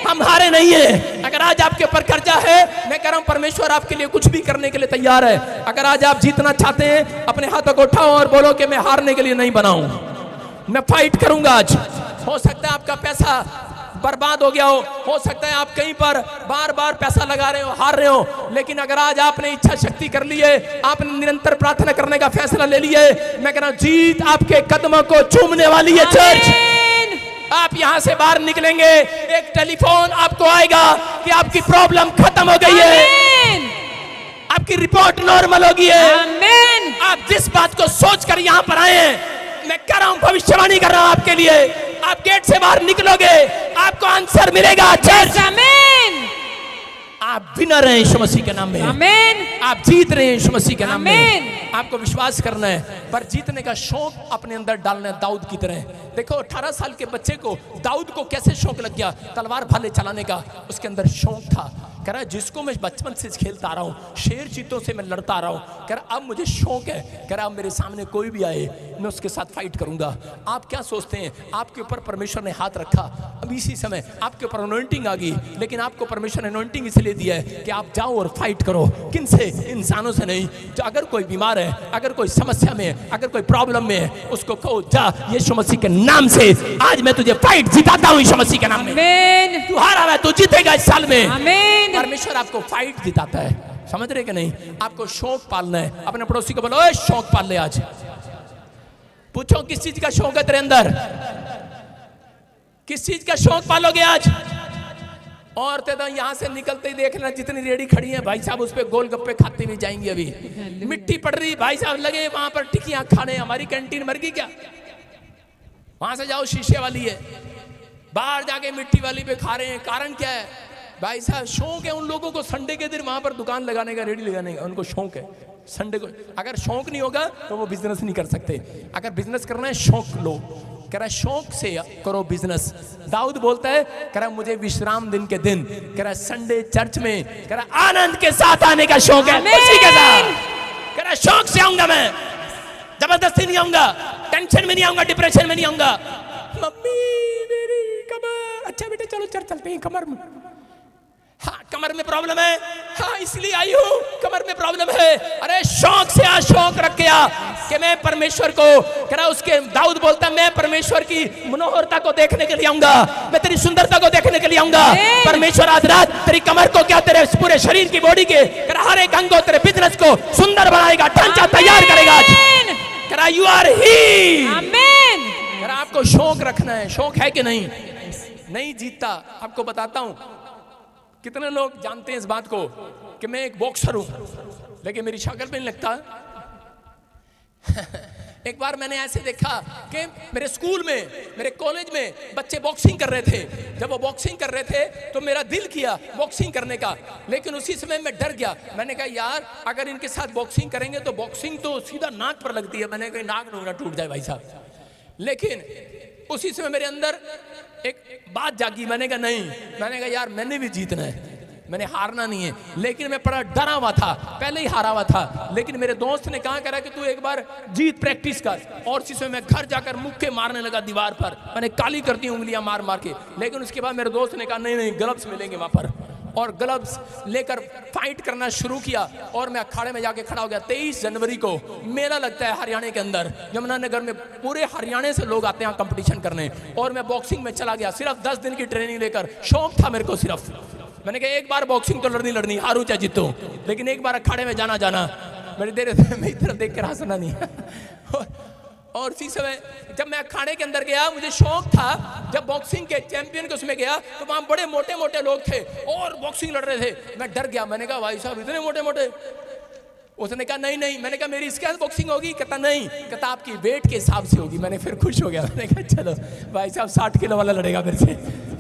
हम हारे नहीं है। अगर आज आपके ऊपर कर्जा है, मैं कह रहा हूं परमेश्वर आपके लिए कुछ भी करने के लिए तैयार है। अगर आज आप जीतना चाहते हैं, अपने हाथों को उठाओ और बोलो कि मैं हारने के लिए नहीं बना हूं, मैं फाइट करूंगा। आज हो सकता है आपका पैसा बर्बाद हो गया हो सकता है आप कहीं पर बार बार पैसा लगा रहे हो, हार रहे हो, लेकिन अगर आज आपने इच्छा शक्ति कर ली है, आपने निरंतर प्रार्थना करने का फैसला ले लिया है, मैं कह रहा हूं जीत आपके कदमों को चूमने वाली है। चर्च आप यहां से बाहर निकलेंगे, एक टेलीफोन आपको आएगा कि आपकी प्रॉब्लम खत्म हो गई है, आपकी रिपोर्ट नॉर्मल हो गई है। आप जिस बात को सोचकर यहां पर आए हैं, मैं कह रहा हूं भविष्यवाणी कर रहा हूं आपके लिए, आप गेट से बाहर निकलोगे, आपको आंसर मिलेगा। चर्च आप विनर हैं यीशु मसीह के नाम में, आमीन, आप जीत रहे हैं यीशु मसीह के नाम में। आमीन। आपको विश्वास करना है, पर जीतने का शौक अपने अंदर डालना है दाऊद की तरह। देखो 18 साल के बच्चे को, दाऊद को कैसे शौक लग गया तलवार भाले चलाने का, उसके अंदर शौक था। कह रहा है जिसको मैं बचपन से खेलता आ रहा हूँ, शेर चीतों से मैं लड़ता आ रहा हूँ, कह रहा अब मुझे शौक है, कह रहा अब मेरे सामने कोई भी आए मैं उसके साथ फाइट करूंगा। आप क्या सोचते हैं, आपके ऊपर परमेश्वर ने हाथ रखा, अब इसी समय आपके ऊपर अनॉइंटिंग आ गई, लेकिन आपको परमेश्वर ने अनॉइंटिंग इसलिए दिया है कि आप जाओ और फाइट करो। किन से? इंसानों से नहीं। जो अगर कोई बीमार है, अगर कोई समस्या में है, अगर कोई प्रॉब्लम में है, उसको कहो जा यीशु मसीह के नाम से आज मैं तुझे फाइट जिताता हूँ यीशु मसीह के नाम में। आमीन। तू हारा है, तू जीतेगा इस साल में। आमीन। परमेश्वर आपको फाइट जिताता है, समझ रहे कि नहीं? आपको शौक पालना है। अपने पड़ोसी को बोलो ओए शौक पाल ले। आज पूछो किस चीज का शौक है तेरे अंदर, किस चीज का शौक पालोगे आज? औरतें तो यहां से निकलते ही देख लेना जितनी रेडी खड़ी हैं भाई साहब, उस पे गोलगप्पे खाते हुए जाएंगी। अभी मिट्टी पड़ रही भाई साहब, लगे वहां पर टिकियां खाने। हमारी कैंटीन मर गई क्या? वहां से जाओ शीशे वाली है, बाहर जाके मिट्टी वाली पे खा रहे हैं। कारण क्या है भाई साहब? शौक है उन लोगों को संडे के दिन वहां पर दुकान लगाने का, रेडी लगाने का, उनको शौक है। संडे को अगर शौक नहीं होगा तो वो बिजनेस नहीं कर सकते। अगर बिजनेस करना है शौक लो, कह रहा है शौक से करो बिजनेस। दाऊद बोलता है, कह रहा है मुझे विश्राम दिन के दिन, कह रहा है संडे चर्च में, कह रहा है आनंद के साथ आने का शौक है, खुशी के साथ। कह रहा है शौक से आऊंगा मैं, जबरदस्ती नहीं आऊंगा, टेंशन में नहीं आऊंगा, डिप्रेशन में नहीं आऊंगा। मम्मी मेरी कमर, अच्छा बेटे चलो चर्च चलते हैं। कमर में, हाँ कमर में प्रॉब्लम है, हाँ इसलिए आई हूँ, कमर में प्रॉब्लम है। अरे शौक से आ, शौक रख के आ कि मैं परमेश्वर को, कह रहा उसके दाऊद बोलता मैं परमेश्वर की मनोहरता को देखने के लिए आऊंगा, मैं तेरी सुंदरता को देखने के लिए आऊंगा। परमेश्वर आज रात तेरी कमर को, क्या तेरे पूरे शरीर की बॉडी के, कह रहा हर एक अंग को, तेरे बिजनेस को सुंदर बनाएगा, ढांचा तैयार करेगा। कह रहा यू आर ही। आमीन। कह रहा आपको शौक रखना है। शौक है कि नहीं? नहीं जीतता। आपको बताता हूं, कितने लोग जानते हैं इस बात को कि मैं एक बॉक्सर हूं, लेकिन मेरी शक्ल पे नहीं लगता। एक बार मैंने ऐसे देखा कि मेरे स्कूल में, मेरे कॉलेज में बच्चे बॉक्सिंग कर रहे थे। जब वो बॉक्सिंग कर रहे थे तो मेरा दिल किया बॉक्सिंग करने का, लेकिन उसी समय मैं डर गया। मैंने कहा यार अगर इनके साथ बॉक्सिंग करेंगे तो बॉक्सिंग तो सीधा नाक पर लगती है, मैंने कहा नाक ना टूट जाए भाई साहब। लेकिन उसी समय मेरे अंदर एक बात जागी, मैंने कहा नहीं, मैंने कहा यार मैंने भी जीतना है, मैंने हारना नहीं है। लेकिन मैं बड़ा डरा हुआ था, पहले ही हारा हुआ था। लेकिन मेरे दोस्त ने कहा करा कि तू एक बार जीत प्रैक्टिस कर, और इसी समय मैं घर जाकर मुक्के मारने लगा दीवार पर। मैंने काली करती उंगलियां मार मार के। लेकिन उसके बाद मेरे दोस्त ने कहा नहीं नहीं ग्लव्स मिलेंगे वहां पर, और ग्लव्स लेकर फाइट करना शुरू किया। और मैं अखाड़े में जाके खड़ा हो गया। 23 जनवरी को मेला लगता है हरियाणा के अंदर, यमुनानगर में। पूरे हरियाणा से लोग आते हैं कंपटीशन करने, और मैं बॉक्सिंग में चला गया सिर्फ 10 दिन की ट्रेनिंग लेकर। शौक था मेरे को सिर्फ, मैंने कहा एक बार बॉक्सिंग तो लड़नी, हारू चाहे जीतूं, लेकिन एक बार अखाड़े में जाना। मेरी मेरी तरफ देख कर हंसना नहीं। और इसी समय जब मैं अखाड़े के अंदर गया, मुझे शौक था, जब बॉक्सिंग के चैंपियन के उसमें गया तो वहां बड़े मोटे मोटे लोग थे और बॉक्सिंग लड़ रहे थे। मैं डर गया, मैंने कहा भाई साहब इतने मोटे मोटे? उसने कहा नहीं नहीं। मैंने कहा मेरी इसके साथ बॉक्सिंग होगी? कहता नहीं, कहता आपकी वेट के हिसाब से होगी। मैंने फिर खुश हो गया, मैंने कहा चलो भाई साहब 60 किलो वाला लड़ेगा मेरे से।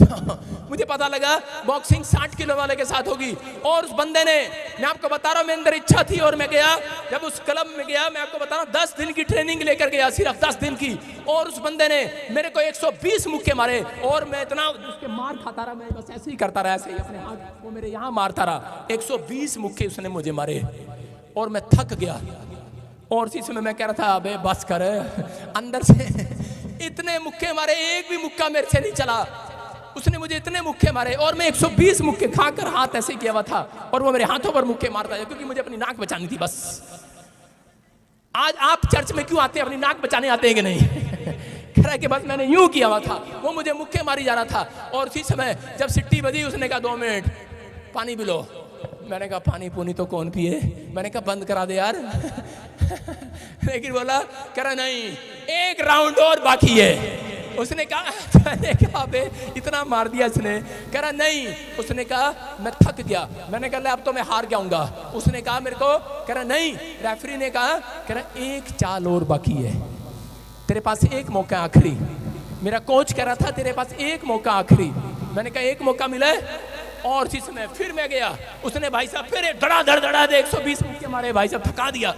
मुझे पता लगा बॉक्सिंग 60 किलो वाले के साथ होगी। और उस बंदे ने, मैं आपको बता रहा हूं, मेरे अंदर इच्छा थी और मैं गया। जब उस क्लब में गया, मैं आपको बता रहा हूं 10 दिन की ट्रेनिंग लेकर गया, सिर्फ 10 दिन की। और उस बंदे ने मेरे को 120 मुक्के मारे, और मैं इतना उसके मार खाता रहा, मैं बस ऐसे ही करता रहा, ऐसे ही अपने हाथ वो मेरे यहाँ मारता रहा। 120 मुक्के उसने मुझे मारे और मैं थक गया। और इसी समय मैं कह रहा था अबे बस कर, अंदर से इतने मुक्के मारे, एक भी मुक्का मेरे से नहीं चला। उसने मुझे इतने मुक्के मारे और मैं 120 मुक्के खाकर हाथ ऐसे किया हुआ था, और वो मेरे हाथों पर मुक्के मारता है, क्योंकि मुझे अपनी नाक बचानी थी बस। आज आप चर्च में क्यों आते हैं? अपनी नाक बचाने आते हैं कि नहीं? कह रहा है कि बस मैंने यूं किया हुआ था, वो मुझे मुक्के मारी जा रहा था। और उसी समय जब सिट्टी बजी, उसने कहा 2 मिनट पानी पी लो। मैंने कहा पानी पूनी तो कौन पिए, मैंने कहा बंद करा दे यार। लेकिन बोला, कह रहा नहीं एक राउंड और बाकी है। उसने कहा, मैंने कहा बे इतना मार दिया इसने? कह रहा नहीं। उसने कहा मैं थक गया। मैंने कहा अब तो मैं हार जाऊंगा। उसने कहा मेरे को, कह रहा नहीं। रेफरी ने कहा, कह रहा एक चाल और बाकी है, तेरे पास एक मौका आखिरी। मेरा कोच कह रहा था तेरे पास एक मौका आखिरी। मैंने कहा एक मौका मिला है? और इसी समय फिर मैं गया, उसने भाई साहब फिर धड़ा दे 120 मुक्के मारे, भाई साहब थका दिया।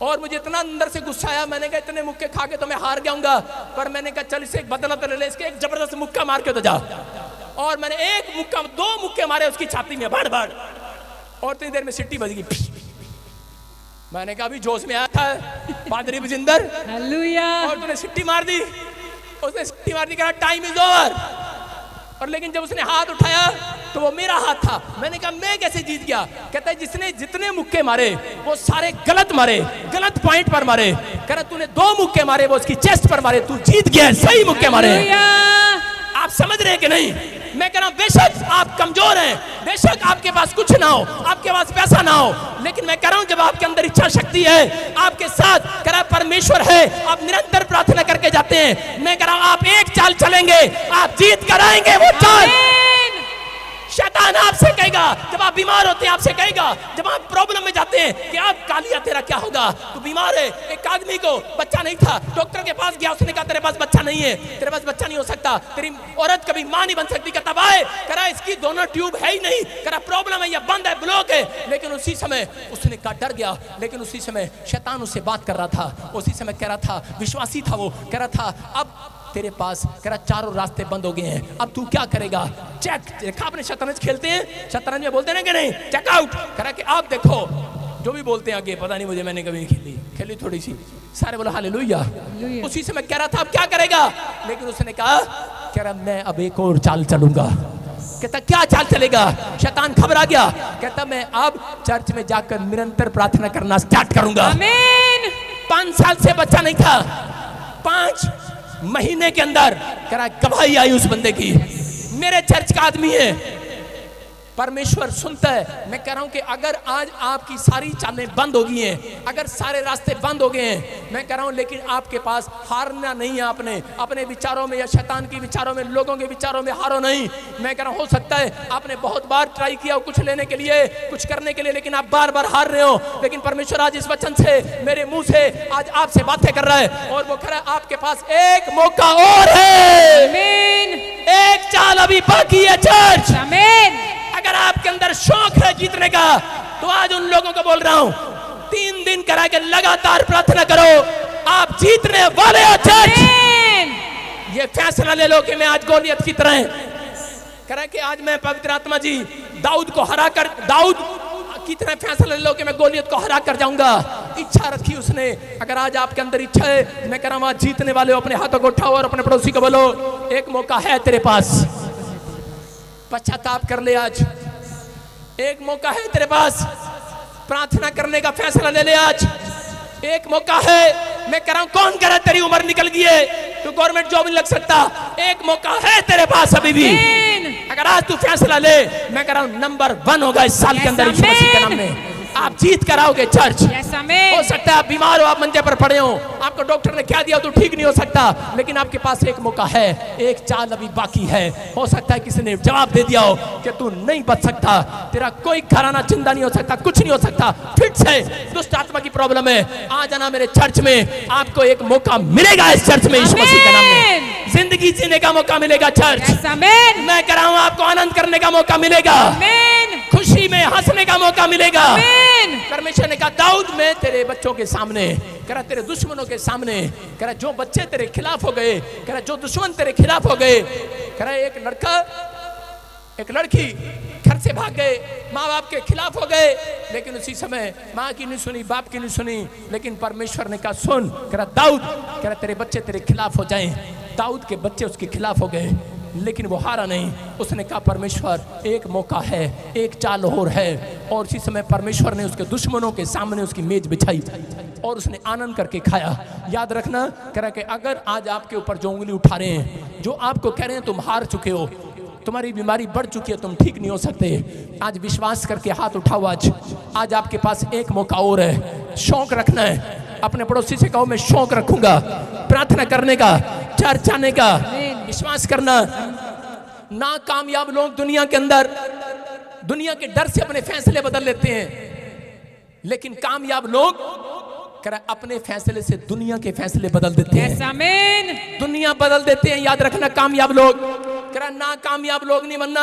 और मुझे इतना अंदर से गुस्सा आया, मैंने कहा इतने मुक्के खा के तो मैं हार जाऊंगा, पर मैंने कहा चल इसे एक बदला तो ले, इसके एक जबरदस्त मुक्का मार के तो जा। और मैंने एक मुक्का, 2 मुक्के मारे उसकी छाती में, भड़ भड़, और इतनी देर में सिट्टी बज गई। मैंने कहा अभी जोश में आया था पादरी बजिंदर, हालेलुया, और तूने सिट्टी मार दी। उसने सिट्टी मार दी, कहा टाइम इज ओवर। और लेकिन जब उसने हाथ उठाया तो वो मेरा हाथ था। मैंने कहा मैं कैसे जीत गया? कहता है जिसने जितने मुक्के मारे वो सारे गलत मारे, गलत पॉइंट पर मारे। कह रहा तूने 2 मुक्के मारे, वो उसकी चेस्ट पर मारे, तू जीत गया, सही मुक्के मारे। आप समझ रहे हैं कि नहीं? मैं कह रहा हूं बेशक आप कमजोर हैं, बेशक आपके पास कुछ ना हो, आपके पास पैसा ना हो, लेकिन मैं कह रहा हूं जब आपके अंदर इच्छा शक्ति है, आपके साथ कह रहा परमेश्वर है, आप निरंतर प्रार्थना करके जाते हैं, मैं कह रहा हूं आप एक चाल चलेंगे, आप जीत कर आएंगे वो चाल। शैतान आपसे कहेगा, जब आप बीमार होते हैं आपसे कहेगा, जब आप प्रॉब्लम में जाते हैं कि आप कालिया तेरा क्या होगा, तू बीमार है। एक आदमी को बच्चा नहीं था, डॉक्टर के पास गया, उसने कहा तेरे पास बच्चा नहीं है, तेरे पास बच्चा नहीं हो सकता, तेरी औरत कभी मां नहीं बन सकती। कहता भाई कह रहा इसकी दोनों ट्यूब है ही नहीं, कह रहा प्रॉब्लम है, या बंद है, ब्लॉक है। लेकिन उसी समय उसने कहा डर गया, लेकिन उसी समय शैतान उससे बात कर रहा था, उसी समय कह रहा था, विश्वासी था वो, कह रहा था अब तेरे पास कह रहा 4 रास्ते बंद हो गए हैं, अब तू क्या करेगा? चेक देखा, अपने शतरंज खेलते हैं, शतरंज में बोलते हैं कि नहीं, चेक आउट। कह रहा कि आप देखो जो भी बोलते हैं आगे, पता नहीं मुझे, मैंने कभी खेली थोड़ी सी, सारे बोला हालेलुया। उसी समय कह रहा था अब क्या करेगा? लेकिन उसने कहा, कह रहा मैं अब एक और चाल चलूंगा। कहता क्या चाल चलेगा? शैतान घबरा गया, कहता मैं अब चर्च में जाकर निरंतर प्रार्थना करना स्टार्ट करूंगा। 5 साल से बच्चा नहीं था, 5 महीने के अंदर कह रहा गवाही आई उस बंदे की, मेरे चर्च का आदमी है। परमेश्वर सुनता है। मैं कह रहा हूं कि अगर आज आपकी सारी चालें बंद हो गई हैं, अगर सारे रास्ते बंद हो गए हैं, मैं कह रहा हूं लेकिन आपके पास हारना नहीं है। आपने अपने विचारों में या शैतान के विचारों में, लोगों के विचारों में हारो नहीं। मैं कह रहा हूं हो सकता है आपने बहुत बार ट्राई किया कुछ लेने के लिए, कुछ करने के लिए, लेकिन आप बार बार हार रहे हो। लेकिन परमेश्वर आज इस वचन से, मेरे मुंह से आज आपसे बातें कर रहा है, और वो कह रहा है आपके पास एक मौका और है, एक चाल अभी बाकी है चर्च। अगर आपके अंदर शौक है जीतने का, तो आज उन लोगों को बोल रहा हूं 3 दिन करा के लगातार प्रार्थना करो, आप जीतने वाले हो चर्च। ये फैसला ले लो कि मैं आज गोलियत की तरह करा कि आज मैं पवित्र आत्मा जी दाऊद को हरा कर, दाऊद की तरह फैसला ले लो कि मैं गोलियत को हरा कर जाऊंगा। इच्छा रखी उसने। अगर आज आपके अंदर इच्छा है, मैं कह रहा हूं आज जीतने वाले हो, अपने हाथों को उठाओ और अपने पड़ोसी को बोलो एक मौका है तेरे पास, पश्चाताप कर ले। आज एक मौका है तेरे पास, प्रार्थना करने का फैसला ले ले। आज एक मौका है। मैं कह रहा हूं कौन कह रहा है तेरी उम्र निकल गई है, तू गवर्नमेंट जॉब नहीं लग सकता, एक मौका है तेरे पास अभी भी। अगर आज तू फैसला ले, मैं कह रहा हूं नंबर 1 होगा इस साल के अंदर यीशु मसीह के नाम में। आप जीत कर आओगे चर्च। हो सकता है आप बीमार हो, आप मंचे पर पड़े हो, आपको डॉक्टर ने क्या दिया तो ठीक नहीं हो सकता, लेकिन आपके पास एक मौका है, एक चाल अभी बाकी है। हो सकता है किसी ने जवाब दे दिया हो कि तू नहीं बच सकता, तेरा कोई घराना जिंदा नहीं हो सकता, कुछ नहीं हो सकता, फिट से दुष्ट आत्मा की प्रॉब्लम है। आ जाना मेरे चर्च में, आपको एक मौका मिलेगा इस चर्च में यीशु मसीह के नाम में। जिंदगी जीने का मौका मिलेगा चर्च। मैं कह रहा हूं आपको आनंद करने का मौका मिलेगा, खुशी में हंसने का मौका मिलेगा। परमेश्वर ने कहा दाऊद मैं तेरे बच्चों के सामने, कह रहा तेरे दुश्मनों के सामने, कह रहा जो बच्चे तेरे खिलाफ हो गए, कह रहा जो दुश्मन तेरे खिलाफ हो गए, कह रहा एक लड़का एक लड़की घर से भाग गए, माँ बाप के खिलाफ हो गए, लेकिन उसी समय माँ की नहीं सुनी, बाप की नहीं सुनी, लेकिन परमेश्वर ने कहा सुन, कह रहा दाऊद, कह रहा तेरे बच्चे तेरे खिलाफ हो जाएं। दाऊद के बच्चे उसके खिलाफ हो गए, लेकिन वो हारा नहीं। उसने कहा परमेश्वर एक मौका है, एक चाल और है। और इसी समय परमेश्वर ने उसके दुश्मनों के सामने उसकी मेज बिछाई और उसने आनंद करके खाया। याद रखना, कह रहा कि अगर आज आपके ऊपर जो उंगली उठा रहे हैं, जो आपको कह रहे हैं तुम हार चुके हो, तुम्हारी बीमारी बढ़ चुकी है, तुम ठीक नहीं हो सकते, आज विश्वास करके हाथ उठाओ। आज आपके पास एक मौका और है। शौक रखना है, अपने पड़ोसी से कहो मैं शौक रखूंगा प्रार्थना करने का, चर्च आने का। विश्वास करना, नाकामयाब लोग दुनिया के अंदर दुनिया के डर से अपने फैसले बदल लेते हैं, लेकिन कामयाब लोग अपने फैसले से दुनिया के फैसले बदल देते हैं। दुनिया बदल देते हैं। याद रखना, कामयाब लोग नाकामयाब लोग नहीं बनना,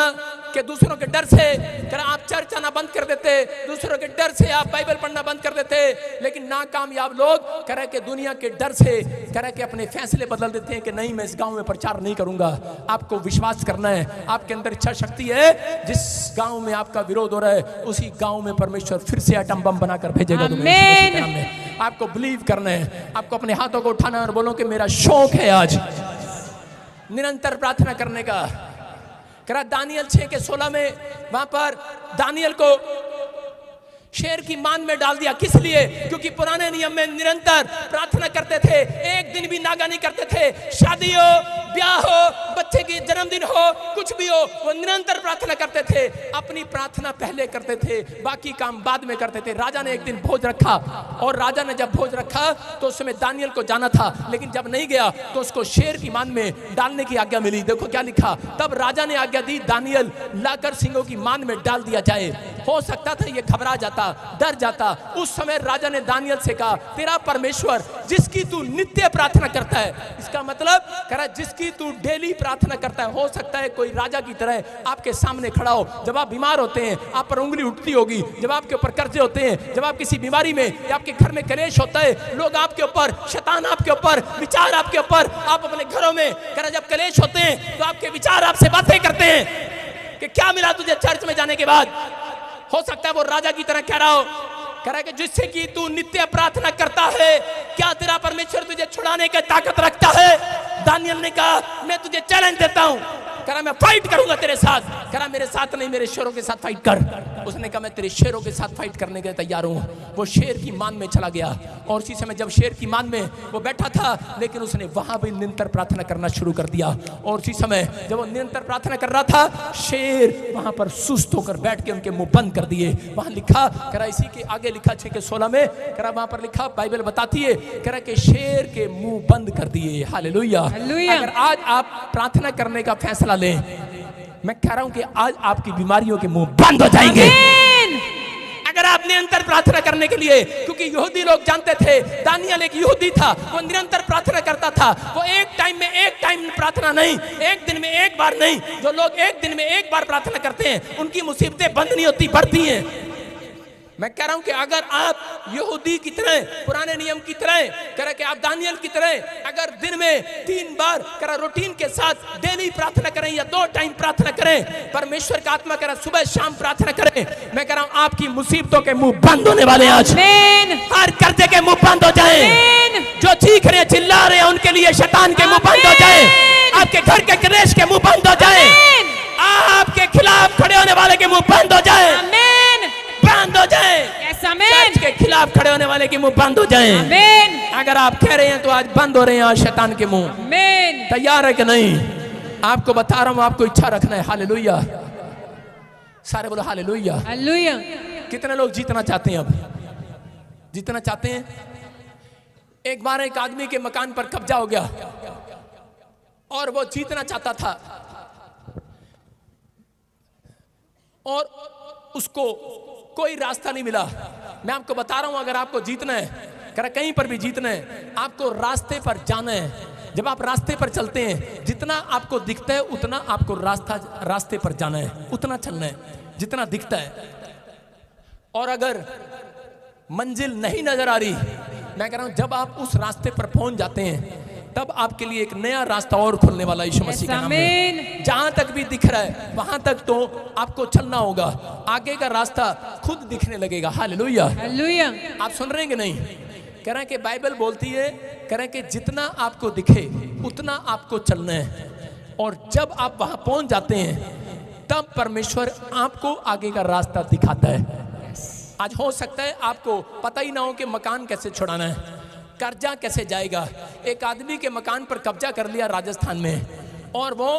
कि दूसरों के डर से कह रहा आप चर्च आना बंद कर देते, दूसरों के डर से आप बाइबल पढ़ना बंद कर देते। लेकिन नाकामयाब लोग कह रहे कि दुनिया के डर से कह रहे कि अपने फैसले बदल देते हैं कि नहीं मैं इस गांव में प्रचार नहीं करूंगा। आपको विश्वास करना है, आपके अंदर इच्छा शक्ति है, जिस गांव में आपका विरोध हो रहा है उसी गांव में परमेश्वर फिर से एटम बम बनाकर भेजेगा तुम्हें। आपको बिलीव करना है, आपको अपने हाथों को उठाना है और बोलो कि मेरा शौक है आज निरंतर प्रार्थना करने का। करा दानियल 6:16 में वहां पर दानियल को शेर की मान में डाल दिया। किस लिए? क्योंकि पुराने नियम में निरंतर प्रार्थना करते थे, एक दिन भी नागा नहीं करते थे। शादी हो, ब्याह हो, बच्चे की जन्मदिन हो, कुछ भी हो, वो निरंतर प्रार्थना करते थे। अपनी प्रार्थना पहले करते थे, बाकी काम बाद में करते थे। राजा ने एक दिन भोज रखा और राजा ने जब भोज रखा तो उस समय दानियल को जाना था, लेकिन जब नहीं गया तो उसको शेर की मान में डालने की आज्ञा मिली। देखो क्या लिखा, तब राजा ने आज्ञा दी दानियल लाकर सिंहों की मान में डाल दिया जाए। हो सकता था ये घबरा जाता, डर जाता। उस समय राजा ने दानियल से कहा तेरा परमेश्वर जिसकी तू नित्य प्रार्थना करता है, इसका मतलब कह रहा जिसकी तू डेली प्रार्थना करता है। हो सकता है कोई राजा की तरह आपके सामने खड़ा हो, जब आप बीमार होते हैं आप पर उंगली उठती होगी, जब आपके ऊपर कर्जे होते हैं, जब आप किसी बीमारी में या आपके घर में कलेश होता है, लोग आपके ऊपर, शैतान आपके ऊपर, विचार आपके ऊपर, आप अपने घरों में कह रहा जब कलेश होते हैं तो आपके विचार आपसे बातें करते हैं कि क्या मिला तुझे चर्च में जाने के बाद। हो सकता है वो राजा की तरह कह रहा हो, कह रहा है कि जिससे कि तू नित्य प्रार्थना करता है, क्या तेरा परमेश्वर तुझे छुड़ाने की ताकत रखता है? दानियल ने कहा मैं तुझे चैलेंज देता हूं, कह रहा मैं फाइट करूंगा तेरे साथ। कह रहा मेरे साथ नहीं, मेरे शेरों के साथ फाइट कर। उसने कहा मैं तेरे शेरों के साथ फाइट करने के लिए तैयार हूं। वो शेर की मान में चला गया और उसी समय जब शेर की मान में वो बैठा था, लेकिन उसने वहां भी निरंतर प्रार्थना करना शुरू कर दिया। और उसी समय जब वो निरंतर प्रार्थना कर रहा था, शेर वहां पर सुस्त होकर बैठ के उनके मुंह बंद कर दिए। वहां लिखा, कह रहा इसी के आगे लिखा 6:16 में, कह रहा वहां पर लिखा, बाइबल बताती है, कह रहा कि शेर के मुंह बंद कर दिए। हालेलुया। अगर आज आप प्रार्थना करने का फैसला लें, मैं कह रहा हूं कि आज आपकी बीमारियों के मुंह बंद हो जाएंगे। अगर आप निरंतर प्रार्थना करने के लिए, क्योंकि यहूदी लोग जानते थे दानियल एक यहूदी था, वो निरंतर प्रार्थना करता था। वो एक टाइम प्रार्थना नहीं, एक दिन में एक बार नहीं। जो लोग एक दिन में एक बार प्रार्थना करते हैं उनकी मुसीबतें बंद नहीं होती, बढ़ती हैं। मैं कह रहा हूं कि अगर आप यहूदी की तरह, पुराने नियम की तरह, कह रहा कि आप दानियल की तरह अगर दिन में 3 बार कह रहा रूटीन के साथ डेली प्रार्थना करें या 2 टाइम प्रार्थना करें, परमेश्वर का आत्मा कह रहा सुबह शाम प्रार्थना करें, मैं कह रहा हूं आपकी मुसीबतों के मुंह बंद होने वाले हैं आज। हर कर्जे के मुंह बंद हो जाए, जो चीख रहे चिल्ला रहे हैं उनके लिए शैतान के मुंह बंद हो जाए, आपके घर के कलेश के मुंह बंद हो जाए, आपके खिलाफ खड़े होने वाले के मुंह बंद हो जाए, बंद हो जाए। चर्च के खिलाफ खड़े होने वाले के मुंह बंद हो जाए। अगर आप कह रहे हैं तो आज बंद हो रहे हैं आज शैतान के मुंह। तैयार है कि नहीं? आपको बता रहा हूं, आपको इच्छा रखना है। हालेलुया। सारे बोलो हालेलुया। हालेलुया। कितने लोग जीतना चाहते हैं? अब जीतना चाहते हैं? एक बार एक आदमी के मकान पर कब्जा हो गया और वो जीतना चाहता था और उसको कोई रास्ता नहीं मिला। मैं आपको बता रहा हूं, अगर आपको जीतना है, कहीं पर भी जीतना है, आपको रास्ते पर जाना है। जब आप रास्ते पर चलते हैं, जितना आपको दिखता है उतना आपको रास्ते पर जाना है, उतना चलना है जितना दिखता है। और अगर मंजिल नहीं नजर आ रही, मैं कह रहा हूं जब आप उस रास्ते पर पहुंच जाते हैं तब आपके लिए एक नया रास्ता और खुलने वाला यीशु मसीह का नाम में। जहां तक भी दिख रहा है वहां तक तो आपको चलना होगा, आगे का रास्ता खुद दिखने लगेगा। हालेलुया। हालेलुया। आप सुन रहे हैं कि नहीं? कह रहे हैं कि बाइबल बोलती है, कह रहे हैं कि जितना आपको दिखे उतना आपको चलना है, और जब आप वहां पहुंच जाते हैं तब परमेश्वर आपको आगे का रास्ता दिखाता है। आज हो सकता है आपको पता ही ना हो कि मकान कैसे छुड़ाना है, कर्जा कैसे जाएगा। एक आदमी के मकान पर कब्जा कर लिया राजस्थान में, और वो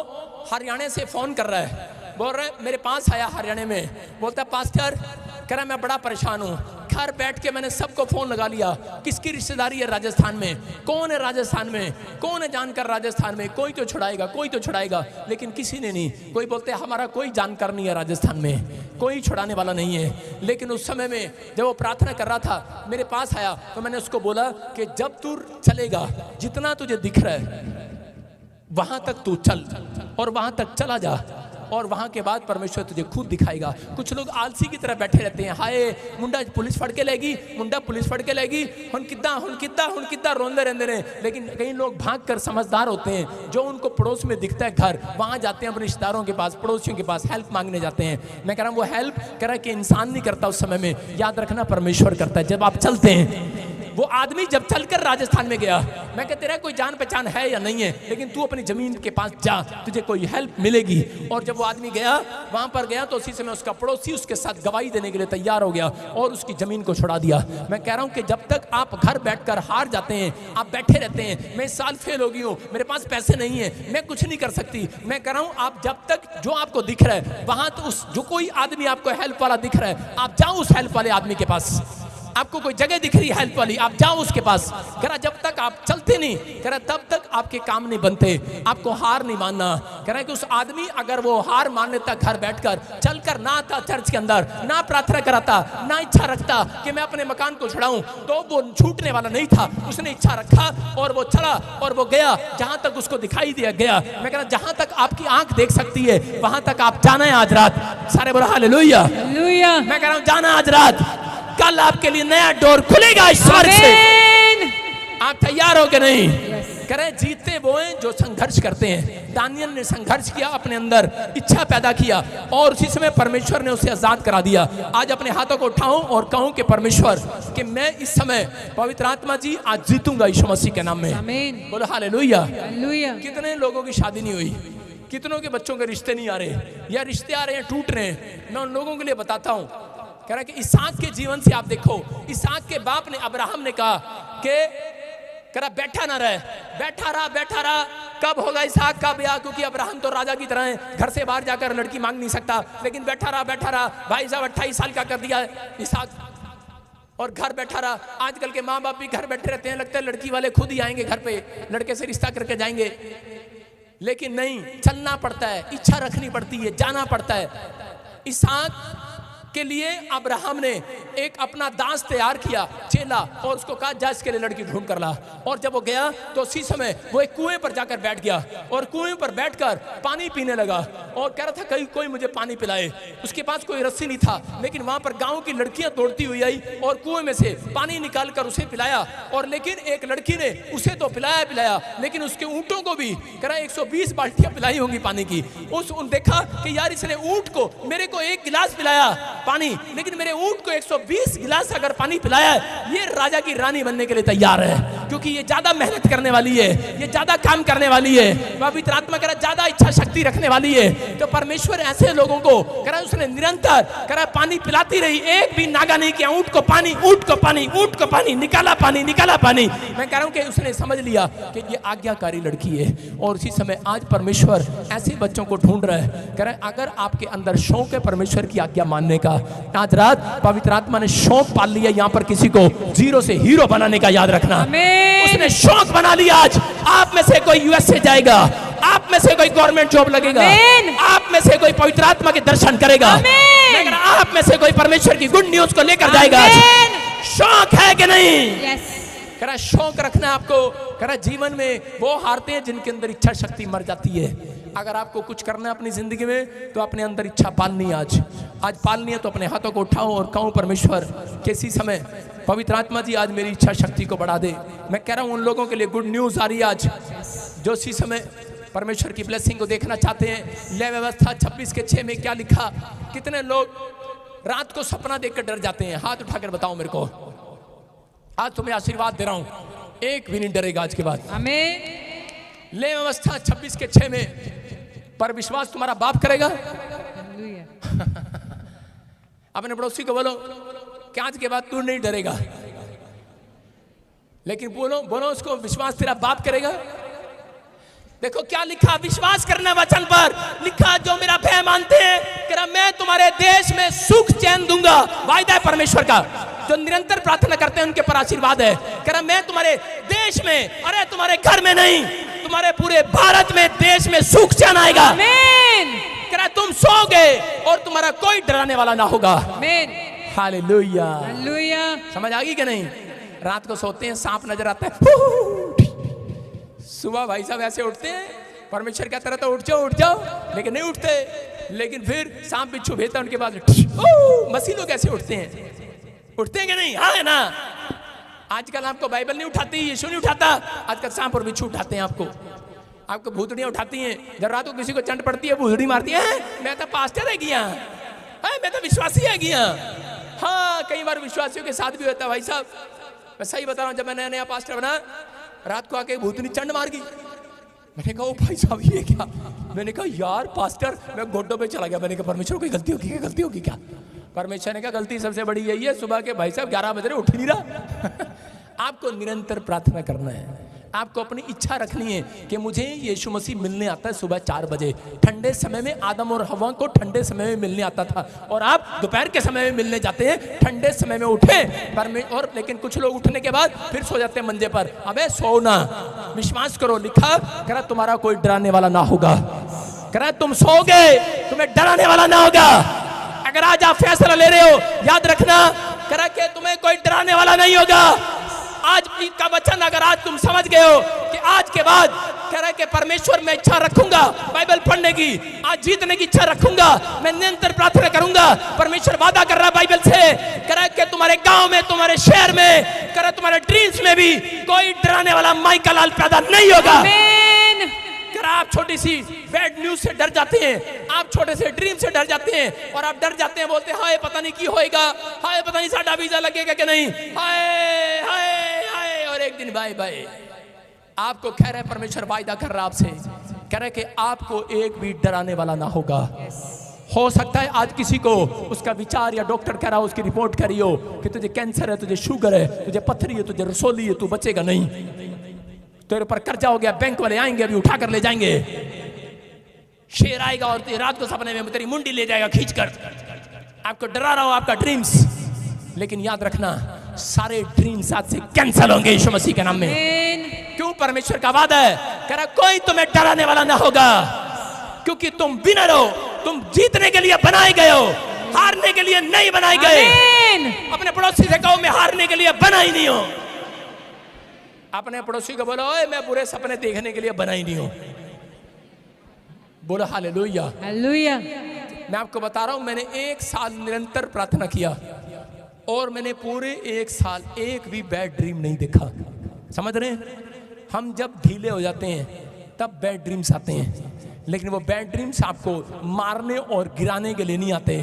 हरियाणा से फोन कर रहा है, बोल रहा है मेरे पास आया हरियाणा में, बोलता है पास्टर, कह रहा मैं बड़ा परेशान हूँ, घर बैठ के मैंने सबको फोन लगा लिया, किसकी रिश्तेदारी है राजस्थान में, कौन है राजस्थान में, कौन है जानकार राजस्थान में, कोई तो छुड़ाएगा, कोई तो छुड़ाएगा, लेकिन किसी ने नहीं। कोई बोलते हमारा कोई जानकार नहीं है राजस्थान में, कोई छुड़ाने वाला नहीं है। लेकिन उस समय में जब वो प्रार्थना कर रहा था, मेरे पास आया तो मैंने उसको बोला कि जब तू चलेगा, जितना तुझे दिख रहा है वहां तक तू चल और वहां तक चला जा, और वहां के बाद परमेश्वर तुझे खुद दिखाएगा। कुछ लोग आलसी की तरह बैठे रहते हैं, हाय मुंडा पुलिस फड़ के लेगी, मुंडा पुलिस फड़ के लेगी, हुन किद्दा रोंदे रहते हैं। लेकिन कई लोग भाग कर समझदार होते हैं, जो उनको पड़ोस में दिखता है घर, वहां जाते हैं अपने रिश्तेदारों के पास, पड़ोसियों के पास हेल्प मांगने जाते हैं। मैं कह रहा हूं वो हेल्प कह रहा है कि इंसान नहीं करता उस समय में, याद रखना परमेश्वर करता है। जब आप चलते हैं, वो आदमी जब चलकर राजस्थान में गया, मैं कहते रहा कोई जान पहचान है या नहीं है, लेकिन तू अपनी जमीन के पास जा, तुझे कोई हेल्प मिलेगी। और जब वो आदमी गया, वहां पर गया, तो उसी समय उसका पड़ोसी उसके साथ गवाही देने के लिए तैयार हो गया और उसकी जमीन को छुड़ा दिया। मैं कह रहा हूं कि जब तक आप घर बैठकर हार जाते हैं, आप बैठे रहते हैं, मैं इस साल फेल हो गई हूं, मेरे पास पैसे नहीं है, मैं कुछ नहीं कर सकती, मैं कह रहा हूं आप जब तक जो आपको दिख रहा है वहां, तो उस जो कोई आदमी आपको हेल्प वाला दिख रहा है, आप जाओ उस हेल्प वाले आदमी के पास। आपको कोई जगह दिख रही है हेल्प वाली, आप जाओ उसके पास। कह रहा जब तक आप चलते नहीं, कह रहा तब तक आपके काम नहीं बनते, आपको हार नहीं मानना। कह रहा है कि उस आदमी अगर वो हार मान लेता, घर बैठकर चलकर ना आता चर्च के अंदर, ना प्रार्थना कराता, ना इच्छा रखता कि मैं अपने मकान को छुड़ाऊं, तो वो छूटने वाला नहीं था। उसने इच्छा रखा और वो चला और वो गया जहां तक उसको दिखाई दिया गया। मैं कह रहा जहां तक आपकी आंख देख सकती है वहां तक आप जाना है आज रात। सारे बोलो हालेलुया। मैं कह रहा हूं जाना आज रात, कल आपके लिए नया डोर खुलेगा ईश्वर से। आप तैयार हो कि नहीं? कह रहे जीतते वो हैं जो संघर्ष करते हैं। दानियल ने संघर्ष किया, अपने अंदर इच्छा पैदा किया और उसी समय परमेश्वर ने उसे आजाद करा दिया। आज अपने हाथों को उठाऊं और कहूं कि परमेश्वर कि मैं इस समय पवित्र आत्मा जी आज जीतूंगा यीशु मसीह के नाम में। बोलो हालेलुया। कितने लोगों की शादी नहीं हुई, कितनों के बच्चों के रिश्ते नहीं आ रहे, या रिश्ते आ रहे हैं टूट रहे हैं। मैं उन लोगों के लिए बताता हूं। कह रहा कि इसहाक के जीवन से आप देखो, इसहाक के बाप ने, अब्राहम ने कहा कि कह रहा बैठा ना रहे, बैठा रहा, कब होगा इसहाक का ब्याह, क्योंकि अब्राहम तो राजा की तरह है, घर से बाहर जाकर लड़की मांग नहीं सकता। लेकिन बैठा रहा, भाई साहब 28 साल का कर दिया इसहाक और घर बैठा रहा। आजकल के माँ बाप भी घर बैठे रहते हैं, लगता है लड़की वाले खुद ही आएंगे घर पे, लड़के से रिश्ता करके जाएंगे। लेकिन नहीं, चलना पड़ता है, इच्छा रखनी पड़ती है, जाना पड़ता है। इसहाक के लिए अब्राहम ने एक अपना दास तैयार किया, चेला, और उसको कहा जा इसके लिए लड़की ढूंढ कर ला। और जब वो गया तो उसी समय वो एक कुएं पर जाकर बैठ गया और कुएं पर बैठकर पानी पीने लगा और कह रहा था कहीं कोई मुझे पानी पिलाए। उसके पास कोई रस्सी नहीं था, लेकिन वहां पर गांव की लड़कियां दौड़ती हुई आई और कुएं में से पानी निकाल कर उसे पिलाया। और लेकिन एक लड़की ने उसे तो पिलाया, लेकिन उसके ऊंटों को भी कह रहा 120 बाल्टियां पिलाई होंगी पानी की। देखा कि यार इसने ऊंट को, मेरे को एक गिलास पिलाया पानी, लेकिन मेरे ऊंट को 120 गिलास अगर पानी पिलाया है, ये राजा की रानी बनने के लिए तैयार है, क्योंकि ये ज्यादा मेहनत करने वाली है, ये ज्यादा काम करने वाली है, पवित्र आत्मा कह रहा ज्यादा इच्छा शक्ति रखने वाली है। तो परमेश्वर ऐसे लोगों को कह रहा उसने निरंतर कह रहा पानी पिलाती रही, एक भी नागा नहीं किया, ऊंट को पानी, ऊंट को पानी, ऊंट को पानी, निकाला पानी, निकाला पानी। मैं कह रहा हूं कि उसने समझ लिया कि ये आज्ञाकारी लड़की है। और उसी समय आज परमेश्वर ऐसे बच्चों को ढूंढ रहा है। कह रहा है अगर आपके अंदर शौक है परमेश्वर की आज्ञा मानने का, आज रात पवित्र आत्मा ने शौक पाल लिया यहाँ पर किसी को जीरो से हीरो बनाने का, याद रखना। उसने शौक बना लिया। आज आप में से कोई यूएसए जाएगा, आप में से कोई गवर्नमेंट जॉब लगेगा, आप में से कोई पवित्र आत्मा के दर्शन करेगा, आप में से कोई परमेश्वर की गुड न्यूज को लेकर जाएगा। शौक है कि नहीं? कह रहा शौक रखना आपको। कह रहा जीवन में वो हारते हैं जिनके अंदर इच्छा शक्ति मर जाती है। अगर आपको कुछ करना है अपनी जिंदगी में तो अपने अंदर इच्छा पालनी है। आज पालनी है तो अपने हाथों को उठाओ और कहूं परमेश्वर किसी समय पवित्र आत्मा जी आज मेरी इच्छा शक्ति को बढ़ा दे। मैं कह रहा हूं उन लोगों के लिए गुड न्यूज आ रही है आज, जो इसी समय परमेश्वर की ब्लेसिंग को देखना चाहते हैं। ले व्यवस्था 26:6 में क्या लिखा? कितने लोग रात को सपना देखकर डर जाते हैं? हाथ उठाकर बताओ मेरे को। आज तुम्हें आशीर्वाद दे रहा हूं, एक भी नहीं डरेगा आज के बाद। आमीन। ले व्यवस्था 26:6 में पर विश्वास तुम्हारा बाप करेगा। अपने पड़ोसी को बोलो कि आज के बाद तू नहीं डरेगा, लेकिन बोलो उसको विश्वास तेरा बाप करेगा। देखो क्या लिखा, विश्वास करना वचन पर लिखा, जो मेरा भय मानते हैं कि मैं तुम्हारे देश में सुख चैन दूंगा। वायदा है परमेश्वर का, जो निरंतर प्रार्थना करते हैं उनके पर आशीर्वाद है। कह रहा मैं तुम्हारे देश में, अरे तुम्हारे घर में नहीं, तुम्हारे पूरे भारत में, देश में सुख चैन आएगा। आमीन। कह रहा तुम सोओगे और तुम्हारा कोई डराने वाला ना होगा। आमीन। हालेलुया। हालेलुया। समझ आ गई कि नहीं? रात को सोते हैं, सांप नजर आता है, सुबह भाई साहब ऐसे उठते हैं, परमेश्वर कहता रहता उठ जाओ, लेकिन नहीं उठते। लेकिन फिर सांप बिच्छू भेजता उनके पास, मसीह कैसे उठते हैं? उठते हैं कि नहीं? हाँ है ना। आजकल आपको बाइबल नहीं उठाती, यीशु नहीं उठाता, आजकल सांप और बिच्छू उठाते हैं आपको भूतड़ियां उठाती हैं। जब रात को किसी को चंड पड़ती है, भूतड़ी मारती है, मैं तो पास्टर है गया, मैं तो विश्वासी है गया। हाँ, कई बार विश्वासियों के साथ भी होता है भाई साहब। मैं सही बता रहा हूँ, जब मैं नया नया पास्टर बना, रात को आके भूतनी चंड मार गई। मैंने कहा ओ भाई साहब ये क्या? मैंने कहा यार पास्टर, मैं घोटों पे चला गया। मैंने कहा परमेश्वर कोई गलती होगी क्या? गलती होगी क्या? परमेश्वर ने कहा गलती सबसे बड़ी यही है, सुबह के भाई साहब 11 बज रहे उठ नहीं रहा। आपको निरंतर प्रार्थना करना है, आपको अपनी इच्छा रखनी है कि मुझे यीशु मसीह मिलने आता है सुबह 4 बजे। ठंडे समय में आदम और हवा को ठंडे समय में मिलने आता था, और आप दोपहर के समय में मिलने जाते हैं। ठंडे समय में उठे और लेकिन कुछ लोग उठने के बाद फिर सो जाते हैं मंजे पर। अबे सोना, विश्वास करो, लिखा करा तुम्हारा कोई डराने वाला ना होगा। करा तुम सोओगे, तुम्हें डराने वाला ना होगा। अगर आज आप फैसला ले रहे हो, याद रखना करा कि तुम्हें कोई डराने वाला नहीं होगा। आज का वचन अगर आज तुम समझ गए हो कि आज के बाद कह रहा है कि परमेश्वर मैं इच्छा रखूंगा बाइबल पढ़ने की, आज जीतने की इच्छा रखूंगा, मैं निरंतर प्रार्थना करूंगा। परमेश्वर वादा कर रहा है बाइबल से, कह रहा है कि तुम्हारे गांव में, तुम्हारे शहर में, कह रहा है तुम्हारे ड्रीम्स में भी कोई डराने वाला माइका लाल पैदा नहीं होगा। आप छोटी सी बैड न्यूज से डर जाते हैं, आप छोटे से ड्रीम से डर जाते हैं, और आप डर जाते हैं, बोलते हैं हाय पता नहीं की होएगा, हाय पता नहीं साडा वीजा लगेगा कि नहीं, हाय हाय हाय, और एक दिन बाय बाय। आपको कह रहे परमेश्वर वायदा कर रहा आपसे, कह रहे कि आपको एक भी डराने वाला ना होगा। हो सकता है आज किसी को उसका विचार या डॉक्टर कह रहा हो, उसकी रिपोर्ट करी हो कि तुझे कैंसर है, तुझे शुगर है, तुझे पथरी है, तुझे रसोली है, तू बचेगा नहीं, तेरे ऊपर कर्जा हो गया, बैंक वाले आएंगे अभी उठा कर ले जाएंगे, शेर आएगा और रात को सपने में तेरी मुंडी ले जाएगा खींचकर। आपको डरा रहा हो आपका ड्रीम्स, लेकिन याद रखना सारे ड्रीम्स आज से कैंसिल होंगे यीशु मसीह के नाम में। क्यों? परमेश्वर का वादा है, कह रहा कोई तुम्हें डराने वाला ना होगा, क्योंकि तुम विनर हो, तुम जीतने के लिए बनाए गए हो, हारने के लिए नहीं बनाए गए। अपने पड़ोसी से कहो मैं हारने के लिए बना ही नहीं हूं। अपने पड़ोसी को बोलो ओए मैं बुरे सपने देखने के लिए बना ही नहीं हूं। बोलो हालेलुया हालेलुया। मैं आपको बता रहा हूं, मैंने 1 साल निरंतर प्रार्थना किया और मैंने पूरे 1 साल एक भी बैड ड्रीम नहीं देखा। समझ रहे हैं? हम जब ढीले हो जाते हैं तब बैड ड्रीम्स आते हैं, लेकिन वो बैड ड्रीम्स आपको मारने और गिराने के लिए नहीं आते,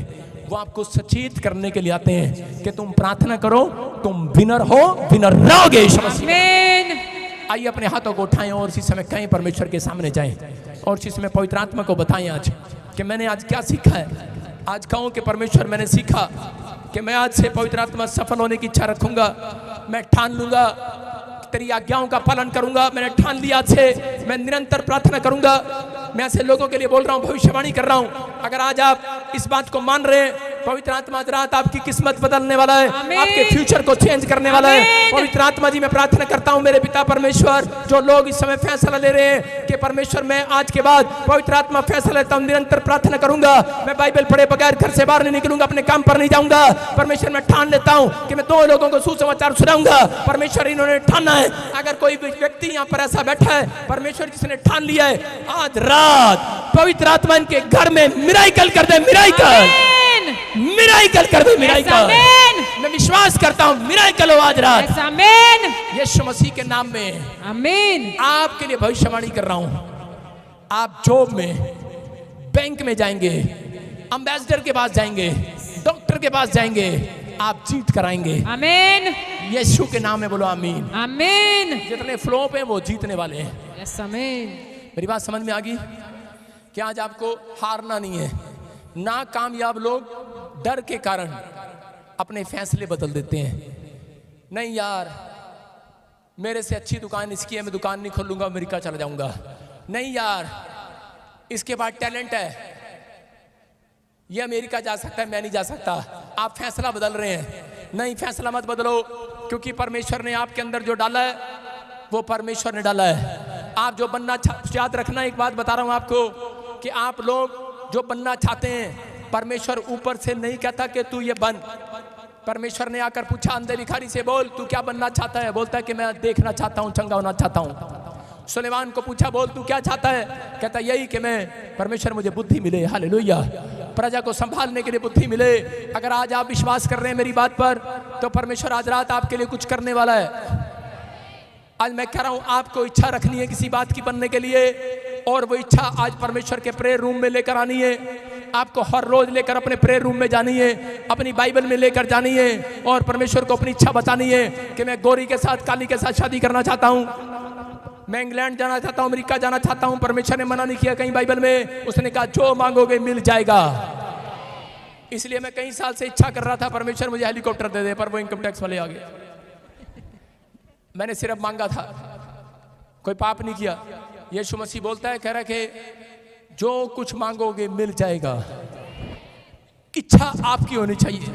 वो आपको सचेत करने के लिए आते हैं कि तुम प्रार्थना करो, तुम विनर हो, विनर रहोगे। आइए अपने हाथों को उठाएं और इसी समय कहीं परमेश्वर के सामने जाएं और इसी समय पवित्र आत्मा को बताएं आज कि मैंने आज क्या सीखा है। आज कहूं कि परमेश्वर मैंने सीखा कि मैं आज से पवित्र आत्मा सफल होने की इच्छा रखूंगा, मैं ठान लूंगा तेरी आज्ञाओं का पालन करूंगा। मैंने ठान लिया आज से मैं निरंतर प्रार्थना करूंगा। मैं ऐसे लोगों के लिए बोल रहा हूं, भविष्यवाणी कर रहा हूं। अगर आज आप इस बात को मान रहे हैं, पवित्र आत्मा आज रात आपकी किस्मत बदलने वाला है, आपके फ्यूचर को चेंज करने वाला है। पवित्र आत्मा जी मैं प्रार्थना करता हूं मेरे पिता परमेश्वर, जो लोग इस समय फैसला ले रहे हैं कि परमेश्वर मैं आज के बाद पवित्र आत्मा फैसला लेता हूं, निरंतर प्रार्थना करूंगा, मैं बाइबल पढ़े बगैर घर से बाहर नहीं निकलूंगा, अपने काम पर नहीं जाऊंगा। परमेश्वर मैं ठान लेता हूं कि मैं 2 लोगों को सुसमाचार सुनाऊंगा। परमेश्वर इन्होंने ठाना है। अगर कोई व्यक्ति यहाँ पर ऐसा बैठा है परमेश्वर जिसने ठान लिया है, आज रात पवित्र आत्मा इनके घर में मिराइकल कर दे, मिराइकल कर दे, मिराइकल। मैं विश्वास करता हूँ मिराइकल हो आज रात, आमीन, यीशु मसीह के नाम में, आमीन। आपके लिए भविष्यवाणी कर रहा हूँ, आप जॉब में, बैंक में जाएंगे, एम्बेसडर के पास जाएंगे, डॉक्टर के पास जाएंगे, आप जीत कराएंगे, आमीन, यीशु के नाम में बोलो आमीन, आमीन। जितने फ्लो पे वो जीतने वाले हैं, यस आमीन। मेरी बात समझ में आ गई कि आज आपको हारना नहीं है। नाकामयाब लोग डर के कारण अपने फैसले बदल देते हैं। नहीं यार मेरे से अच्छी दुकान इसकी है, मैं दुकान नहीं खोलूंगा, अमेरिका चला जाऊंगा। नहीं यार इसके पास टैलेंट है, ये अमेरिका जा सकता है, मैं नहीं जा सकता। आप फैसला बदल रहे हैं। नहीं, फैसला मत बदलो, क्योंकि परमेश्वर ने आपके अंदर जो डाला है वो परमेश्वर ने डाला है। आप जो बनना याद रखना, एक बात बता रहा हूं आपको कि आप लोग जो बनना चाहते हैं, परमेश्वर ऊपर से नहीं कहता कि तू ये बन। परमेश्वर ने आकर पूछा अंधे भिखारी से, बोल तू क्या बनना चाहता है? बोलता है कि मैं देखना चाहता हूँ, चंगा होना चाहता हूँ। सुलेमान को पूछा, बोल तू क्या चाहता है? कहता यही कि मैं परमेश्वर मुझे बुद्धि मिले, हालेलुया, प्रजा को संभालने के लिए बुद्धि मिले। अगर आज आप विश्वास कर रहे हैं मेरी बात पर, तो परमेश्वर आज रात आपके लिए कुछ करने वाला है। आज मैं कह रहा हूं, आपको इच्छा रखनी है किसी बात की बनने के लिए, और वो इच्छा आज परमेश्वर के प्रेयर रूम में लेकर आनी है। आपको हर रोज लेकर अपने प्रेयर रूम में जानी है, अपनी बाइबल में लेकर जानी है, और परमेश्वर को अपनी इच्छा बतानी है कि मैं गोरी के साथ, काली के साथ शादी करना चाहता हूं, मैं इंग्लैंड जाना चाहता हूं, अमेरिका जाना चाहता हूं। परमेश्वर ने मना नहीं किया कहीं बाइबल में, उसने कहा जो मांगोगे मिल जाएगा। इसलिए मैं कई साल से इच्छा कर रहा था परमेश्वर मुझे हेलीकॉप्टर दे दे, पर वो इनकम टैक्स वाले आ गए। मैंने सिर्फ मांगा था, कोई पाप नहीं किया। यीशु मसीह बोलता है, कह रहा कि जो कुछ मांगोगे मिल जाएगा। इच्छा आपकी होनी चाहिए।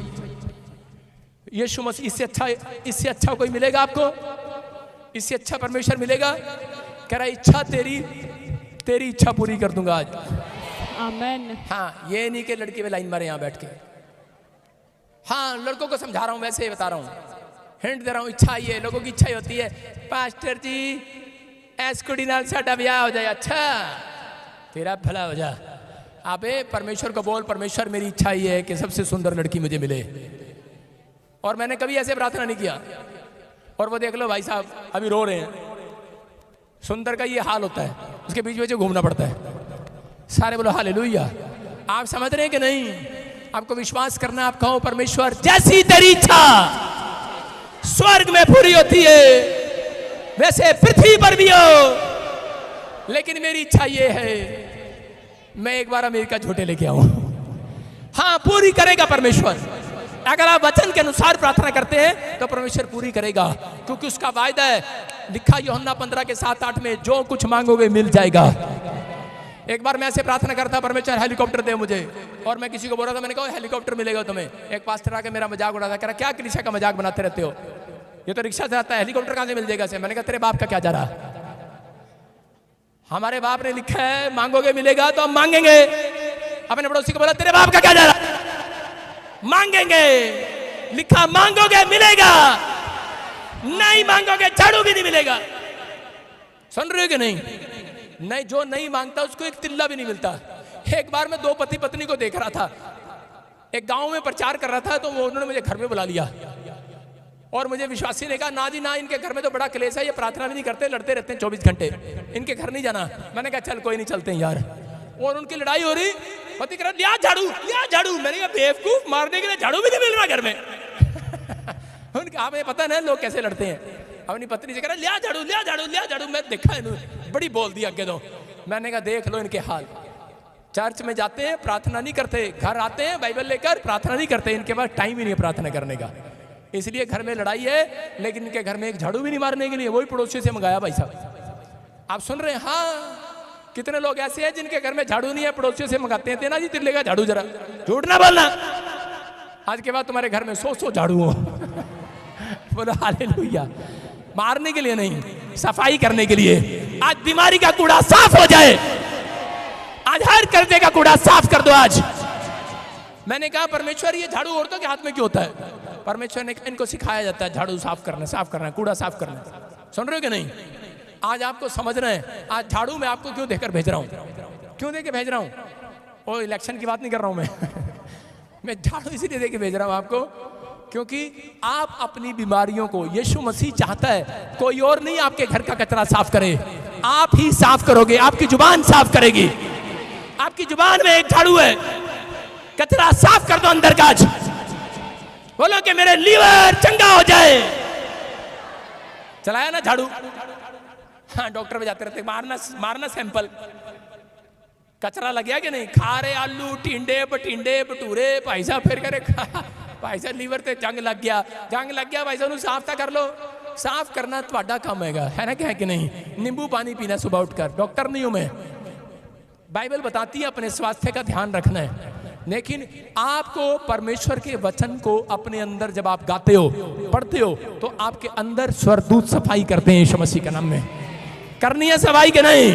यीशु मसीह इससे अच्छा कोई मिलेगा आपको? इससे अच्छा परमेश्वर मिलेगा? कह रहा इच्छा तेरी इच्छा पूरी कर दूंगा आज। आमीन। हाँ, ये नहीं कि लड़की में लाइन मारे यहाँ बैठ के। हाँ, लड़कों को समझा रहा हूँ, वैसे ही बता रहा हूँ, हिंट दे रहा हूँ। इच्छा ये लोगों की इच्छा होती है, पास्टर जी ऐस कुड़ी नाल साडा ब्याह हो जाए, अच्छा तेरा भला हो जा। अबे परमेश्वर को बोल, परमेश्वर मेरी इच्छा ये है कि सबसे सुंदर लड़की मुझे मिले। और मैंने कभी ऐसे प्रार्थना नहीं किया। और वो देख लो भाई साहब अभी रो रहे हैं। सुंदर का ये हाल होता है, उसके बीच में जो घूमना पड़ता है। सारे बोलो हालेलुया। आप समझ रहे हैं कि नहीं? आपको विश्वास करना है। आप कहो परमेश्वर जैसी तेरी इच्छा स्वर्ग में पूरी होती है वैसे पृथ्वी पर भी हो, लेकिन मेरी इच्छा ये है मैं एक बार अमेरिका झूठे लेके आऊं। हाँ, पूरी करेगा परमेश्वर। अगर आप वचन के अनुसार प्रार्थना करते हैं तो परमेश्वर पूरी करेगा, क्योंकि उसका वायदा है, लिखा यूहन्ना 15 के 7-8 में, जो कुछ मांगोगे मिल जाएगा। एक बार मैं ऐसे प्रार्थना करता, परमेश्वर हेलीकॉप्टर दे मुझे, और मैं किसी को बोल रहा था, मैंने कहा हेलीकॉप्टर मिलेगा तुम्हें। एक पास्टर आके मेरा मजाक उड़ाता, कह रहा क्या कलीसिया का मजाक बनाते रहते हो, ये तो रिक्शा से आता है, हेलीकॉप्टर कहां से मिल जाएगा से? मैंने कहा तेरे बाप का क्या जा रहा? हमारे बाप ने लिखा है मांगोगे मिलेगा तो हम मांगेंगे। अपने पड़ोसी को बोला तेरे बाप का क्या जा रहा? मांगेंगे, लिखा मांगोगे मिलेगा, नहीं मांगोगे झाड़ू भी नहीं मिलेगा। सुन रहे हो कि नहीं? नहीं, जो नहीं मांगता उसको एक तिल्ला भी नहीं मिलता। एक बार मैं 2 पति पत्नी को देख रहा था, एक गांव में प्रचार कर रहा था, तो वो उन्होंने मुझे घर में बुला लिया, और मुझे विश्वासी ने कहा ना जी ना, इनके घर में तो बड़ा क्लेश है, ये प्रार्थना भी नहीं करते, लड़ते रहते हैं 24 घंटे, इनके घर नहीं जाना। मैंने कहा चल कोई नहीं, चलते हैं यार। और उनकी लड़ाई हो रही, पति कह रहा लिया झाड़ू, लिया झाड़ू। मैंने कहा बेवकूफ, मारने के लिए झाड़ू भी नहीं मिल रहा घर में। उनका हमें पता ना लोग कैसे लड़ते हैं। अपनी पत्नी से कह रहा लिया झाड़ू, लिया झाड़ू, लिया झाड़ू। मैं देखा इन्होंने बड़ी बोल दी आगे दो। मैंने कहा देख लो इनके हाल। चर्च में जाते हैं, प्रार्थना नहीं करते, घर आते हैं बाइबल लेकर, प्रार्थना नहीं करते। इनके पास टाइम ही नहीं है प्रार्थना करने का, इसलिए घर में लड़ाई है। लेकिन इनके घर में एक झाड़ू भी नहीं मारने के लिए, वही पड़ोसी से मंगाया भाई साहब। आप सुन रहे हैं? हाँ, कितने लोग ऐसे हैं जिनके घर में झाड़ू नहीं है, पड़ोसियों से मंगाते हैं, तेना जी तेरे लेगा झाड़ू, जरा झूठ ना बोलना, आज के बाद तुम्हारे घर में 100 झाड़ू हो। बोलो हालेलुया। मारने के लिए नहीं, सफाई करने के लिए। आज बीमारी का कूड़ा साफ हो जाए, आज हर कर्जे का कूड़ा साफ कर दो आज। मैंने कहा परमेश्वर ये झाड़ू औरतों के हाथ में क्यों होता है? परमेश्वर ने कहा इनको सिखाया जाता है झाड़ू साफ करना, कूड़ा साफ करना। सुन रहे हो कि नहीं? आज आपको समझना है, आज झाड़ू मैं आपको क्यों देकर भेज रहा हूं? क्यों देकर भेज रहा हूं? ओ इलेक्शन की बात नहीं कर रहा हूं मैं झाड़ू इसीलिए देकर भेज रहा हूं आपको, क्योंकि आप अपनी बीमारियों को, यीशु मसीह चाहता है कोई और नहीं आपके घर का कचरा साफ करे, आप ही साफ करोगे। आपकी जुबान साफ करेगी। आपकी जुबान में एक झाड़ू है, कचरा साफ कर दो अंदर का। बोलो कि मेरे लीवर चंगा हो जाए। चलाया ना झाड़ू? हाँ, डॉक्टर पे जाते रहते, मारना सैंपल, कचरा लग गया कि नहीं? खा रहे आलू, टिंडे बटिंडे भटूरे, भाई साहब फिर करे भाई साहब लीवर ते जंग लग गया भाई साहब, साफ कर लो। साफ करना तुम्हारा काम है ना, क्या है कि नहीं? नींबू पानी पीना सुबह उठकर। डॉक्टर नहीं हूं मैं, बाइबल बताती है अपने स्वास्थ्य का ध्यान रखना है। लेकिन आपको परमेश्वर के वचन को अपने अंदर जब आप गाते हो, पढ़ते हो, तो आपके अंदर स्वर्गदूत सफाई करते हैं। यीशु मसीह के नाम में करनी है सफाई के नहीं?